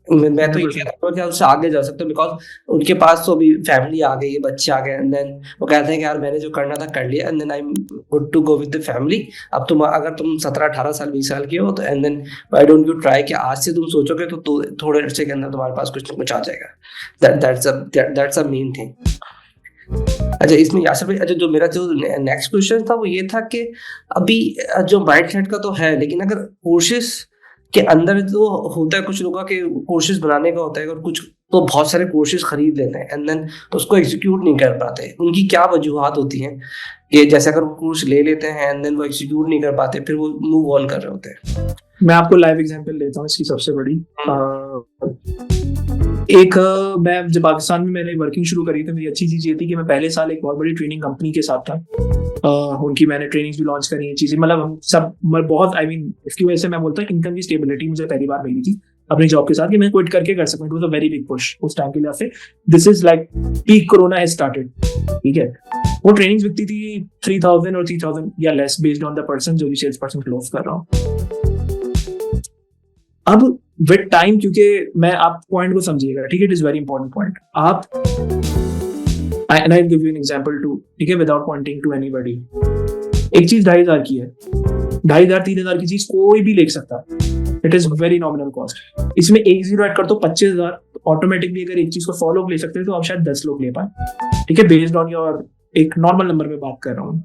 Speaker 1: मैं तो ये
Speaker 2: 100%।
Speaker 1: कहता हूँ कि आप उससे आगे जा सकते हो, बिकॉज उनके पास तो अभी फैमिली आ गई है, बच्चे आ गए, एंड देन वो कहते हैं कि यार मैंने जो करना था कर लिया, and then I am good to go with the family. अब तुम अगर तुम 17 18 साल 20 साल के हो तो and then why don't you try कि आज से तुम सोचोगे तो थोड़े अर्से के अंदर तुम्हारे पास कुछ ना कुछ आ जाएगा। That's a main thing. अच्छा, इसमें यासर भाई, अच्छा जो मेरा जो नेक्स्ट क्वेश्चन था वो ये था कि अभी जो माइंड सेट का तो है, लेकिन अगर कोर्सेज के अंदर तो होता है कुछ लोगों का कि कोर्सेज बनाने का होता है, और कुछ तो बहुत सारे कोर्सेज खरीद लेते हैं एंड देन उसको एग्जीक्यूट नहीं कर पाते। उनकी क्या वजूहत होती हैं कि जैसे अगर वो कोर्स ले लेते हैं एंड देन वो एग्जीक्यूट नहीं कर पाते, फिर वो मूव ऑन कर रहे होते हैं?
Speaker 2: मैं आपको लाइव एग्जांपल देता हूँ इसकी सबसे बड़ी। मैं जब पाकिस्तान में मैंने वर्किंग शुरू करी तो मेरी अच्छी चीज ये थी कि मैं पहले साल एक बहुत बड़ी ट्रेनिंग कंपनी के साथ था। उनकी मैंने ट्रेनिंग्स भी लॉन्च करी हैं, चीजें मतलब हम सब बहुत इसकी वजह से मैं बोलता हूँ इनकम की स्टेबिलिटी मुझे पहली बार मिली थी अपनी जॉब के साथ कि मैं क्विट करके कर सकूं। It was a very big push उस टाइम के लिए से। This is like peak corona has started, ठीक है। वो ट्रेनिंग्स बिकती थी 3000 और 3000 या less based on the person जो भी सेल्स पर्सन क्लोज कर रहा हूँ। अब विद टाइम, क्योंकि मैं आप पॉइंट को समझिएगा, ठीक है, it is very important point. आप and I will give you an example too, ठीक है, विदाउट पॉइंटिंग टू एनीबॉडी। एक चीज 2500 की है, 2500 3000 की चीज कोई भी ले सकता है। It is very nominal cost. इसमें एक जीरो ऐड कर दो 25,000, ऑटोमेटिकली अगर एक चीज को 100 लोग ले सकते हैं तो आप शायद 10 लोग ले पाए, ठीक है, बेस्ड ऑन योर एक नॉर्मल नंबर में बात कर रहा हूँ।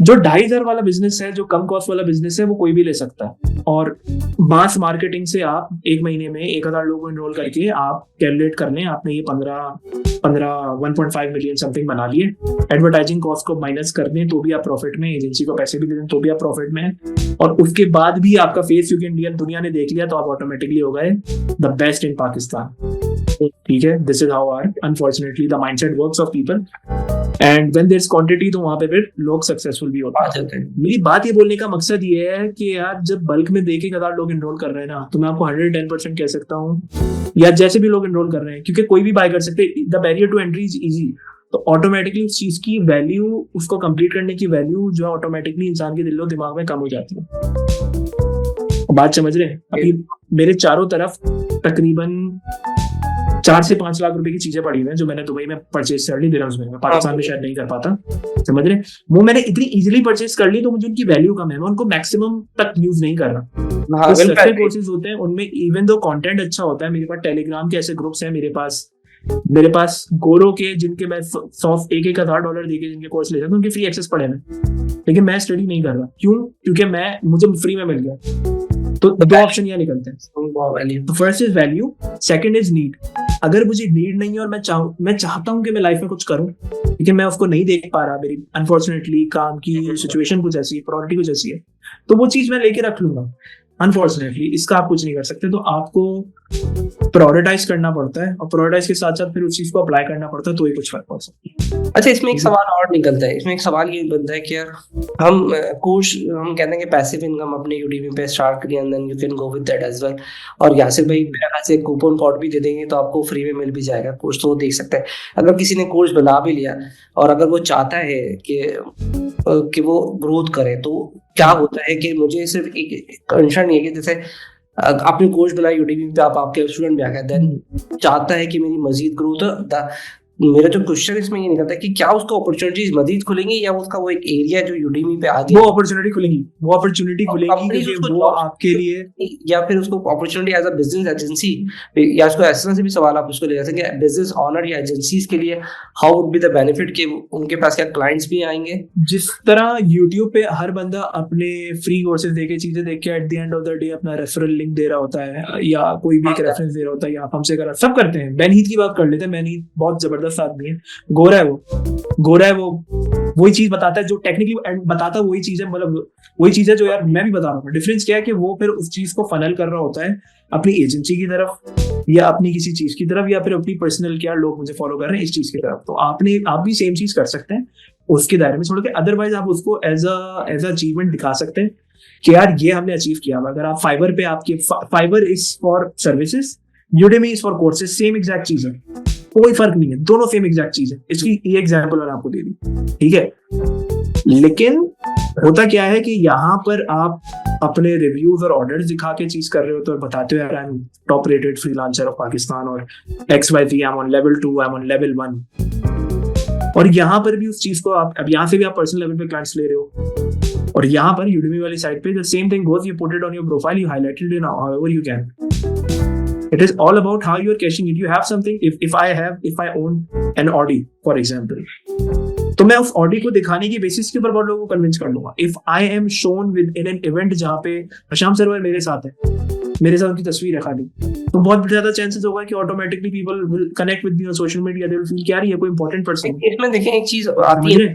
Speaker 2: जो 2500 वाला बिजनेस है, जो कम कॉस्ट वाला बिजनेस है, वो कोई भी ले सकता है। और मास मार्केटिंग से आप एक महीने में 1000 लोगों को इनरोल करके आप कैलकुलेट कर लें, आपने ये 1.5 मिलियन समथिंग बना लिए। एडवर्टाइजिंग कॉस्ट को माइनस कर दें तो भी आप प्रॉफिट में, एजेंसी को पैसे भी दे दें तो भी आप प्रॉफिट में हैं, और उसके बाद भी आपका फेस क्योंकि इंडियन दुनिया ने देख लिया तो आप ऑटोमेटिकली हो गए द बेस्ट इन पाकिस्तान, ठीक है। This is how are unfortunately the mindset works of people, and when there is quantity तो वहां पे फिर लोग सक्सेसफुल भी होते हैं। मेरी बात ये बोलने का मकसद ये है कि यार जब बल्क में देख 1000 लोग इनरोल कर रहे हैं ना, तो मैं आपको 110% कह सकता हूँ, या जैसे भी लोग इनरोल कर रहे हैं, क्योंकि कोई भी बाय कर सकते हैं, the barrier to entry is easy, तो ऑटोमेटिकली उस चीज की वैल्यू, उसको कंप्लीट करने की वैल्यू जो है ऑटोमेटिकली इंसान के दिलो दिमाग में कम हो जाती है। बात समझ रहे हैं? अभी मेरे चारों तरफ तकरीबन 4 से 5 लाख रुपए की चीजें पड़ी हुई हैं जो मैंने दुबई में परचेज कर ली दिरहम्स में, पाकिस्तान में शायद नहीं कर पाता, समझ रहे? वो मैंने इतनी इजीली परचेज कर ली तो मुझे उनकी वैल्यू कम है, मैं उनको मैक्सिमम तक यूज नहीं कर रहा। तो सस्ते कोर्सेज होते हैं उनमें इवन दो कंटेंट अच्छा होता है। मेरे पास टेलीग्राम के ऐसे ग्रुप्स हैं, मेरे पास गोरो के जिनके मैं $1,000 देके जिनके कोर्स ले सकता हूँ, उनके फ्री एक्सेस पड़े हैं, लेकिन मैं स्टडी नहीं कर रहा। क्यों? क्योंकि मुझे फ्री में मिल गया। तो दो ऑप्शन यहाँ निकलते हैं, तो first is value, second is need. अगर मुझे नीड नहीं है और मैं चाहता हूँ कि मैं लाइफ में कुछ करूँ, लेकिन मैं उसको नहीं देख पा रहा, मेरी अनफॉर्चुनेटली काम की सिचुएशन कुछ ऐसी है, प्रायोरिटी कुछ ऐसी है, तो वो चीज मैं लेके रख लूंगा। अनफॉर्चुनेटली इसका आप कुछ नहीं कर सकते, तो आपको प्रायोरिटाइज करना पड़ता है, और प्रायोरिटाइज के साथ साथ फिर उस चीज को अप्लाई करना पड़ता है, तो ही कुछ फर्क पड़ सकता है।
Speaker 1: अच्छा, इसमें एक सवाल और निकलता है, इसमें एक सवाल ये बनता है कि यार हम कहते हैं कि पैसिव इनकम अपने यूडीमी पे स्टार्ट करिए and then you can go with that as well, और यासिर भाई मेरे ख्याल से कूपन कोड भी दे देंगे तो आपको फ्री में मिल भी जाएगा कोर्स, तो वो देख सकते हैं। अगर किसी ने कोर्स बना भी लिया और अगर वो चाहता है कि वो ग्रोथ करे, तो क्या होता है कि मुझे सिर्फ एक कंसर्न ये है कि जैसे आपने कोर्स बनाया यूडीमी पे, आपके स्टूडेंट भी आ गए, देन चाहता है कि मेरी मजीद ग्रोथ, मेरा जो क्वेश्चन इसमें ये निकलता है कि क्या उसको अपॉर्चुनिटीज मजीद खुलेंगी या उसका वो एक एरिया जो यूडीमी पे आ गया
Speaker 2: वो अपॉर्चुनिटी खुलेगी क्योंकि वो आपके लिए,
Speaker 1: या फिर उसको opportunity as a business agency, या उसको इस तरह से भी सवाल आप उसको ले जा सकते हैं बिजनेस ऑनर या एजेंसीज के लिए how would be the benefit कि उनके पास क्या क्लाइंट्स भी आएंगे?
Speaker 2: जिस तरह यूट्यूब पे हर बंदा अपने फ्री कोर्सेज देके चीजें देख के eight the end of the day अपना रेफरल लिंक दे रहा होता है, या कोई भी एक रेफरेंस दे रहा होता है, या आप हमसे कर सब करते हैं। बेनहीथ की बात कर लेते हैं, बेनहीथ बहुत जबरदस्त आदमी है, गोरा है वो वही चीज बताता है जो टेक्निकली बताता है, वही चीज है, मतलब वही चीज है जो यार मैं भी बता रहा हूँ। डिफरेंस क्या है कि वो फिर उस चीज को फनल कर रहा होता है अपनी एजेंसी की तरफ, या अपनी किसी चीज की तरफ, या फिर अपनी पर्सनल क्या लोग मुझे फॉलो कर रहे हैं इस चीज की तरफ। तो आप भी सेम चीज कर सकते हैं उसके दायरे में छोड़ के, अदरवाइज आप उसको एज अ अचीवमेंट दिखा सकते हैं कि यार ये हमने अचीव किया। अगर आप फाइवर पे, आपके Fiverr is for services, Udemy is for courses, same exact चीज है, कोई फर्क नहीं है, दोनों सेम एग्जैक्ट चीज है। इसकी ये एग्जांपल मैंने आपको दे दी, ठीक है। लेकिन होता क्या है कि यहाँ पर आप अपने रिव्यूज और ऑर्डर्स दिखा के चीज कर रहे हो, तो बताते हो यार I M top rated freelancer of Pakistan और XYZ, I am on level 2, I am on level 1। और यहाँ पर भी उस चीज को आप, अब यहाँ से भी आप पर्सनल लेवल पे क्लाइंट्स ले रहे हो, और यहाँ पर यूडेमी वाली साइड पे the same thing goes, you put it on your profile, you highlighted it however you can. It is all about how you are cashing it. You have something. If I own an Audi, for example, तो मैं उस Audi को दिखाने की basis के ऊपर बहुत लोगों को कन्विंस कर लूंगा। If I am shown in an event जहाँ पे हशाम सरवर मेरे साथ है, मेरे साथ उनकी तस्वीर है खाली, तो बहुत ज्यादा चांसेस होगा कि automatically people will connect with me on social media, they will feel कि यार ये कोई इंपॉर्टेंट पर्सन है।
Speaker 1: इसमें देखें एक चीज आती है,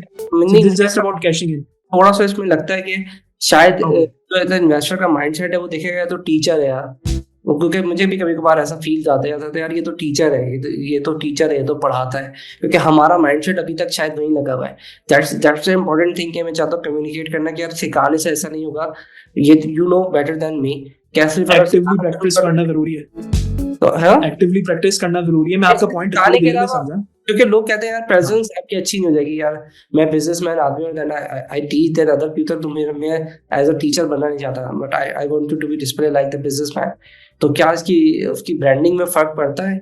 Speaker 2: This is just about cashing in.
Speaker 1: थोड़ा सा इसमें लगता है कि शायद जो इन्वेस्टर का माइंडसेट है वो देखेगा तो टीचर है यार, क्योंकि मुझे भी कभी कभार ऐसा फील आता है यार ये तो टीचर है, ये तो टीचर है, ये तो पढ़ाता है, क्योंकि हमारा माइंडसेट अभी तक शायद वहीं लगा हुआ है। दैट्स द इम्पोर्टेंट थिंग कि मैं चाहता हूँ कम्युनिकेट करना कि यार सिखाने से ऐसा नहीं होगा, ये you know better than me, कैसे
Speaker 2: एक्टिवली प्रैक्टिस करना जरूरी है।
Speaker 1: तो हाँ,
Speaker 2: एक्टिवली प्रैक्टिस करना जरूरी है। मैं आपका पॉइंट समझा,
Speaker 1: क्योंकि लोग कहते हैं यार प्रेजेंस आपकी अच्छी नहीं हो जाएगी यार, मैं बिजनेसमैन आदमी हूं, then I teach then other people, तो मैं एज अ टीचर बनना नहीं चाहता, but I want to be display like the businessman. तो क्या उसकी ब्रांडिंग में फर्क पड़ता है?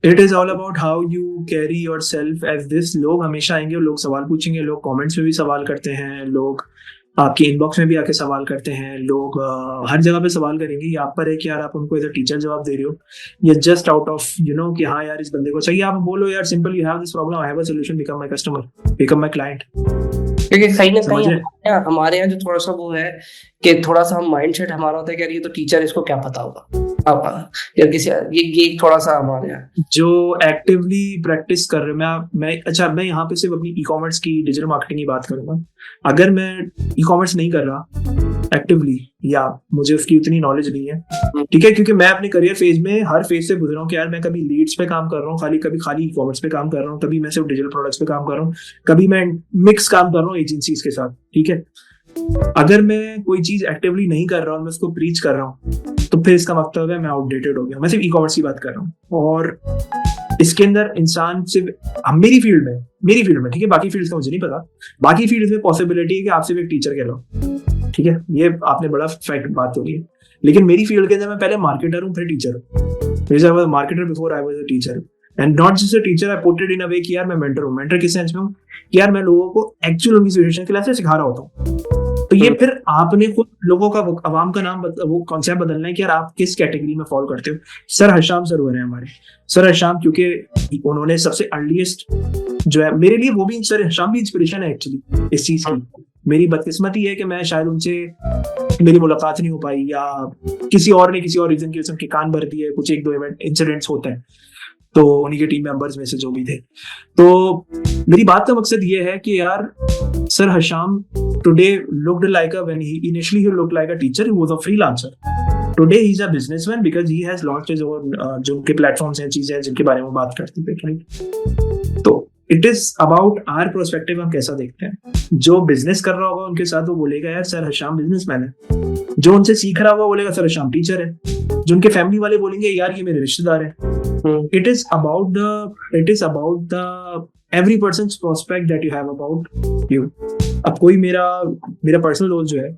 Speaker 2: It is all about how you carry yourself as this. लोग हमेशा आएंगे, लोग सवाल पूछेंगे, लोग कमेंट्स में भी सवाल करते हैं, लोग आपके इनबॉक्स में भी आके सवाल करते हैं, लोग हर जगह पे सवाल करेंगे। ये आप पर है कि यार आप उनको एज अ टीचर जवाब दे रहे हो, या जस्ट आउट ऑफ कि हाँ यार इस बंदे को चाहिए, आप बोलो यार simple, you have this problem, I have a solution, become my customer, become my client.
Speaker 1: क्योंकि कहीं ना कहीं हमारे यहाँ जो थोड़ा सा वो है कि थोड़ा सा माइंडसेट हमारा होता है कि यार ये तो टीचर, इसको क्या पता होगा, अब यार किसी ये थोड़ा सा हमारे यहाँ
Speaker 2: जो एक्टिवली प्रैक्टिस कर रहे हैं। मैं यहाँ पे सिर्फ अपनी ई कॉमर्स की डिजिटल मार्केटिंग की बात करूंगा। अगर मैं ई कॉमर्स नहीं कर रहा एक्टिवली, या मुझे उसकी उतनी नॉलेज नहीं है, ठीक है, क्योंकि मैं अपने करियर फेज में हर फेज से गुजर रहा हूँ कि यार मैं कभी लीड्स पे काम कर रहा हूँ, कभी खाली ई कॉमर्स पे काम कर रहा हूँ, कभी मैं सिर्फ डिजिटल प्रोडक्ट्स पे काम कर रहा हूँ, कभी मैं मिक्स काम कर रहा हूँ एजेंसीज के साथ, ठीक है। अगर मैं कोई चीज एक्टिवली नहीं कर रहा हूँ, मैं उसको प्रीच कर रहा हूँ, तो फिर इसका मतलब है मैं आउटडेटेड हो गया। मैं सिर्फ ई कॉमर्स की बात कर रहा हूँ, और इसके अंदर इंसान सिर्फ मेरी फील्ड में ठीक है, बाकी फील्ड्स का मुझे नहीं पता, बाकी फील्ड्स में पॉसिबिलिटी है कि आप सिर्फ एक टीचर कहलाओ, ठीक है, ये आपने बड़ा फैक्ट बात हो रही है। लेकिन मेरी फील्ड के अंदर मैं पहले मार्केटर हूँ, फिर टीचर हूँ। Marketer before I was a teacher, and not just a teacher, I put it in a way कि यार मैं मेंटर हूँ। मेंटर किस सेंस में हूँ कि यार मैं लोगों को एक्चुअल उनकी सिचुएशन के लिए सिखा रहा होता हूँ। तो ये फिर आपने खुद लोगों का, अवाम का नाम वो कॉन्सेप्ट बदलना है कि यार आप किस कैटेगरी में फॉलो करते हो। सर हशाम सर हो रहे हैं हमारे, सर हशाम, क्योंकि उन्होंने सबसे अर्लीस्ट जो है मेरे लिए, वो भी सर हशाम भी इंस्पिरेशन है एक्चुअली इस चीज की। मेरी बदकिस्मती है कि मैं शायद उनसे मेरी मुलाकात नहीं हो पाई, या किसी और रीजन की उनके कान भर दिए, कुछ एक दो इंसिडेंट्स होते हैं, तो उन्हीं के टीम मेंबर्स में से जो भी थे। तो मेरी बात का मकसद ये है कि यार sir Hasham today looked like when he initially looked like a teacher, he was a freelancer. Today he's a businessman because he has launched his own जो उनके प्लेटफॉर्म्स हैं, चीजें हैं जिनके बारे में बात करते हैं, राइट। तो it is about our perspective, हम कैसा देखते हैं। जो बिजनेस कर रहा होगा उनके साथ वो बोलेगा यार सर हशाम बिजनेसमैन है, जो उनसे सीख रहा होगा बोलेगा सर हशाम टीचर है, जो उनके फैमिली वाले बोलेंगे यार ये मेरे रिश्तेदार है। It is about the every person's prospect that you have about you. अब कोई मेरा पर्सनल दोस्त जो है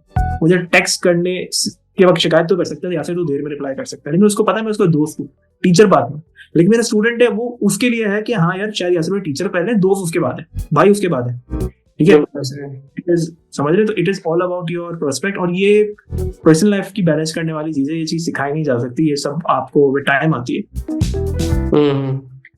Speaker 2: मुझे टेक्स्ट करने के वक्त शिकायत तो कर सकता है, या फिर तो देर में रिप्लाई कर सकता है, लेकिन उसको पता है मैं उसका दोस्त हूँ, टीचर बाद में। लेकिन मेरा स्टूडेंट है, वो उसके लिए है कि हाँ यार शायद यासिर भाई टीचर पहले, दोस्त उसके बाद है, भाई उसके बाद है, ठीक है, समझ रहे। तो it is all about your prospect, और ये पर्सनल लाइफ की बैलेंस करने वाली चीज है, ये चीज सिखाई नहीं जा सकती, ये सब आपको विद टाइम आती है।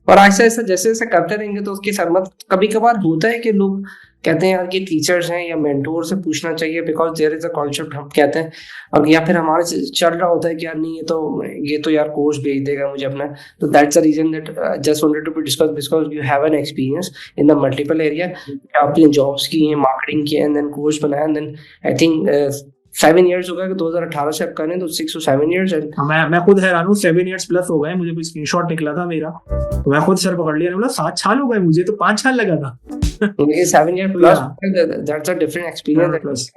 Speaker 1: और ऐसा जैसे जैसे करते रहेंगे तो उसकी सरमत कभी कभार होता है कि लोग कहते हैं यार ये टीचर्स हैं या मेंटोर से पूछना चाहिए, because there is a concept हम कहते हैं, और या फिर हमारे से चल रहा होता है कि यार नहीं ये तो यार कोर्स भेज देगा मुझे अपना। तो that's the reason that just wanted to be discuss, because you have an experience in the multiple area, आपने जॉब्स की हैं, मार्केटिंग की है, एंड देन कोर्स बनाया, and then I think 7 years हो गया कि 2018 से आप कर रहे हैं, तो 6 to 7 years है।
Speaker 2: मैं खुद हैरान हूँ, 7 years प्लस हो गए मुझे। कोई स्क्रीनशॉट निकला था मेरा, तो मैं खुद सर पकड़ लिया, बोला 7 साल हो गए मुझे, तो 5 साल लगा था।
Speaker 1: 7 years plus, that's a different experience.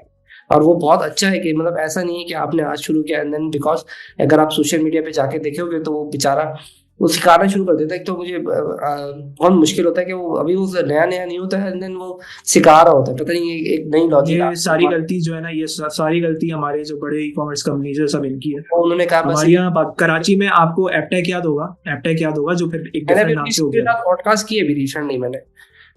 Speaker 1: और वो बहुत अच्छा है कि मतलब ऐसा नहीं है कि आपने आज शुरू किया एंड देन, बिकॉज अगर आप सोशल मीडिया पे जाके देखोगे तो वो बेचारा वो सिखाना शुरू कर देता है। एक तो मुझे बहुत मुश्किल होता है कि वो अभी वो नया नया नहीं होता है, एंड देन वो सिखा रहा होता है, पता नहीं एक नई लॉजिक
Speaker 2: ये सारी गलती जो है ना, ये सारी गलती हमारे जो बड़े ई कॉमर्स कंपनीज है सब इनकी है।
Speaker 1: उन्होंने कहा बस
Speaker 2: हमारे यहाँ कराची में आपको एपटेक याद होगा, जो फिर एक
Speaker 1: मैंने
Speaker 2: डिफरेंट नाम से हो गया।
Speaker 1: पॉडकास्ट किए भी रिसेंटली मैंने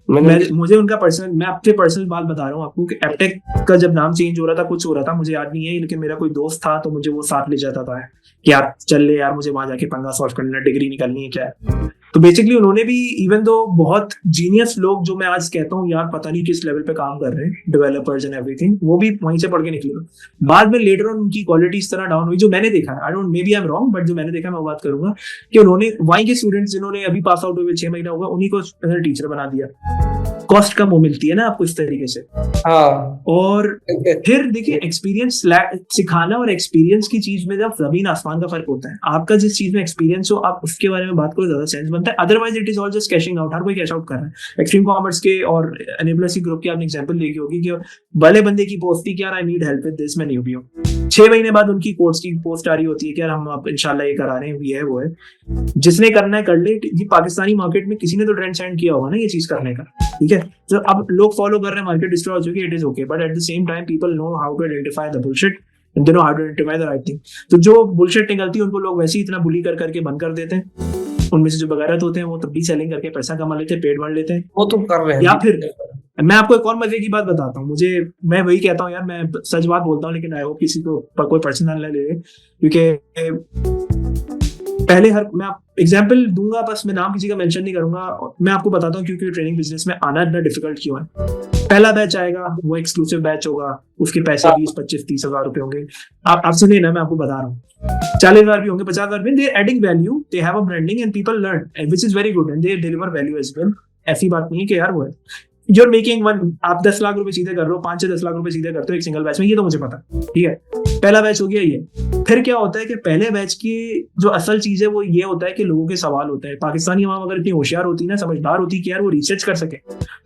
Speaker 2: मुझे उनका पर्सनल, मैं अपने पर्सनल बात बता रहा हूँ आपको कि एपटेक का जब नाम चेंज हो रहा था, कुछ हो रहा था, मुझे याद नहीं है, लेकिन मेरा कोई दोस्त था तो मुझे वो साथ ले जाता था कि यार चल ले यार, मुझे वहां जाके पंगा सॉल्व करना, डिग्री निकालनी है क्या है। तो बेसिकली उन्होंने भी, इवन दो बहुत जीनियस लोग जो मैं आज कहता हूँ यार पता नहीं किस लेवल पे काम कर रहे हैं, डेवलपर्स एंड एवरीथिंग, वो भी वहीं से पढ़ के निकले। बाद में लेटर ऑन उनकी क्वालिटी इस तरह डाउन हुई, जो मैंने देखा है, I don't, may be I am wrong, but जो मैंने देखा मैं वो बात करूंगा कि उन्होंने वहीं के स्टूडेंट्स जिन्होंने अभी पास आउट हुए 6 महीना होगा, उन्हीं को टीचर बना दिया। कॉस्ट कम वो मिलती है ना आपको इस तरीके से।
Speaker 1: हाँ,
Speaker 2: और फिर देखिए, एक्सपीरियंस सिखाना और एक्सपीरियंस की चीज में जब जमीन आसमान का फर्क होता है। आपका जिस चीज में एक्सपीरियंस हो, आप उसके बारे में बात करो, ज्यादा सेंस बनता है। Otherwise it is all just cashing out, हर कोई कैश आउट कर रहा है। एक्सट्रीम कॉमर्स के और एनेबलर्स की ग्रुप की आपने एग्जांपल देखी होगी कि भले बंदे की पोस्ट थी कि यार I need help with this, मैं नहीं भी हूँ, 6 महीने बाद उनकी कोर्स की पोस्ट आ रही होती है कि यार हम आप इंशाल्लाह ये करा रहे हैं, ये है वो है, जिसने करना है कर ले। ये पाकिस्तानी मार्केट में किसी ने तो ट्रेंड सेंड किया होगा ना ये चीज करने का, ठीक है। तो अब लोग फॉलो कर रहे हैं, मार्केट डिस्ट्रॉय हो चुकी है, it is okay, but at the same time people know how to identify the bullshit and they know how to identify the right thing. तो जो बुलशिट निकलती है उनको लोग वैसे ही इतना बुली कर करके बंद कर देते हैं। उनमें से जो बगैरत होते हैं वो तब भी सेलिंग करके पैसा कमा लेते हैं, पेट भर लेते हैं,
Speaker 1: वो तो कर रहे हैं।
Speaker 2: या फिर मैं आपको एक और मजे की बात बताता हूँ, मैं वही कहता हूँ यार, मैं सच बात बोलता हूँ, लेकिन आई होप किसी को कोई पर्सनल न ले, क्योंकि पहले मैं एग्जाम्पल दूंगा, बस मैं नाम किसी का मेंशन नहीं करूंगा। मैं आपको बताता हूँ क्योंकि ट्रेनिंग बिजनेस में आना इतना डिफिकल्ट क्यों है। पहला बैच आएगा, वो एक्सक्लूसिव बैच होगा, उसके पैसे 20-25-30 हजार रुपए होंगे। आप सुनिए ना, मैं आपको बता रहा हूँ, 40,000 भी होंगे, 50,000 भी। They adding value, they have a branding and people learn, which is very good, and they deliver value as well. ऐसी बात नहीं है कि यार वो है you're making one, आप 10 लाख रुपए सीधे कर रहे हो, 5 से 10 लाख रुपए सीधे करते हो एक सिंगल बैच में, ये तो मुझे पता, ठीक है। पहला बैच हो गया ये। फिर क्या होता है कि पहले बैच की जो असल चीज है वो ये होता है कि लोगों के सवाल होते हैं। पाकिस्तानी अवाम अगर इतनी होशियार होती ना, समझदार होती कि यार वो रिसर्च कर सके,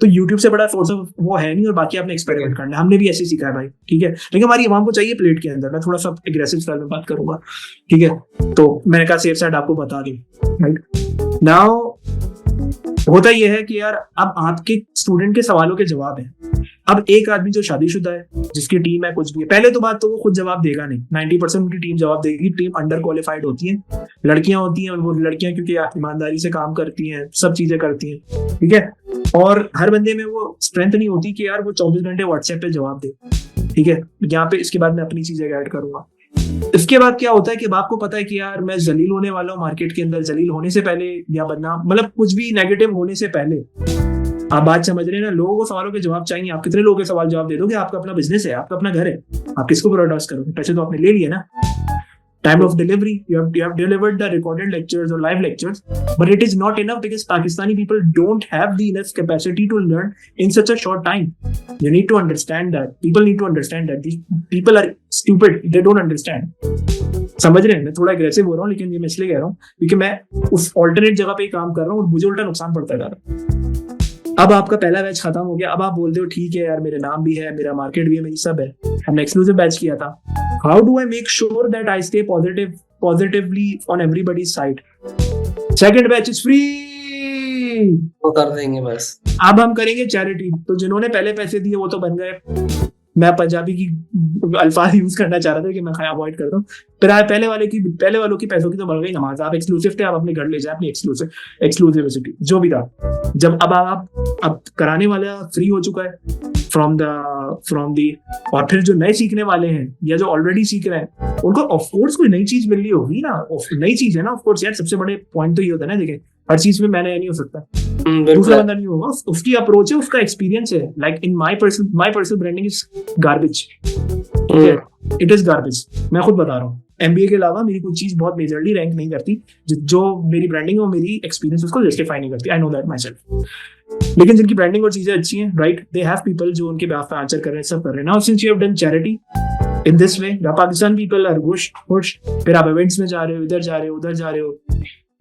Speaker 2: तो यूट्यूब से बड़ा सोर्स ऑफ वो है नहीं, और बाकी आपने एक्सपेरिमेंट करना है। हमने भी ऐसे सीखा है भाई, ठीक है, लेकिन हमारी अवाम को चाहिए प्लेट के अंदर। मैं थोड़ा सा एग्रेसिव स्टाइल में बात करूंगा, ठीक है। तो मैंने कहा सेफ साइड आपको बता दी, राइट। नाउ होता यह है कि यार अब आपके स्टूडेंट के सवालों के जवाब हैं। अब एक आदमी जो शादीशुदा है, जिसकी टीम है, कुछ भी है, पहले तो बात तो वो खुद जवाब देगा नहीं, 90% उनकी टीम जवाब देगी। टीम अंडर क्वालिफाइड होती है, लड़कियां होती हैं, वो लड़कियां क्योंकि ईमानदारी से काम करती हैं, सब चीजें करती हैं, ठीक है। और हर बंदे में वो स्ट्रेंथ नहीं होती कि यार वो 24 घंटे व्हाट्सएप पे जवाब दे, ठीक है। यहाँ पे इसके बाद मैं अपनी चीजें ऐड करूंगा। इसके बाद क्या होता है कि आपको पता है कि यार मैं जलील होने वाला हूँ मार्केट के अंदर, जलील होने से पहले या बदनाम, मतलब कुछ भी नेगेटिव होने से पहले, आप बात समझ रहे हैं ना। लोगों को सवालों के जवाब चाहिए। आप कितने लोगों के सवाल जवाब दे दोगे? आपका अपना बिजनेस है, आपका अपना घर है, आप किसको प्रोड्यूस करोगे? पैसे तो आपने ले लिए ना। Time of delivery, you have delivered the recorded lectures or live lectures, but it is not enough because Pakistani people don't have the enough capacity to learn in such a short time. You need to understand that. People need to understand that. These people are stupid. They don't understand. समझ रहे हैं? मैं थोड़ा aggressive हो रहा हूँ, लेकिन ये मैं इसलिए कह रहा हूँ क्योंकि मैं उस ऑल्टरनेट जगह पे काम कर रहा हूँ और मुझे उल्टा नुकसान पड़ता जा रहा है। अब आपका पहला बैच खत्म हो गया। अब आप बोलते हो ठीक है यार, मेरे नाम भी है, मेरा मार्केट भी है, मेरी सब है, हमने एक्सक्लूसिव बैच किया था। How do I make sure that I stay positively on everybody's side? Second batch is free,
Speaker 1: वो कर देंगे बस।
Speaker 2: अब हम करेंगे चैरिटी। तो जिन्होंने पहले पैसे दिए वो तो बन गए। मैं पंजाबी की अल्फाज यूज करना चाह रहा था कि मैं अवॉइड करता हूँ। फिर पहले वालों की पैसों की तो बढ़ गई नमाज। आप एक्सक्लूसिव थे, आप अपने घर ले जाए अपनी एक्सक्लूसिविटी जो भी था। जब अब कराने वाला फ्री हो चुका है फ्रॉम दी, और फिर जो नए सीखने वाले हैं या जो ऑलरेडी सीख रहे हैं उनको ऑफकोर्स कोई नई चीज मिल रही होगी ना। नई चीज है ना, ऑफकोर्स यार। सबसे बड़े पॉइंट तो ये होता है ना, देखें हर चीज में मैं नहीं हो सकता, दूसरा बंदा नहीं होगा। उसकी अप्रोच है, उसका एक्सपीरियंस है। Like in my personal branding is garbage, it is garbage. मैं खुद बता रहा हूँ, एमबीए के अलावा मेरी कोई चीज बहुत मेजरली रैंक नहीं करती। जो मेरी ब्रांडिंग है वो मेरी एक्सपीरियंस उसको जस्टिफाई नहीं करती। I know that my self. लेकिन जिनकी ब्रांडिंग और चीजें अच्छी हैं, राइट, दे हैव पीपल जो उनके बेहाफ पे आंसर कर रहे हैं, सब कर रहे हैं। Now since you have done charity in this way, Pakistan people are खुश। फिर आप इवेंट्स में जा रहे हो, इधर जा रहे हो, उधर जा रहे हो।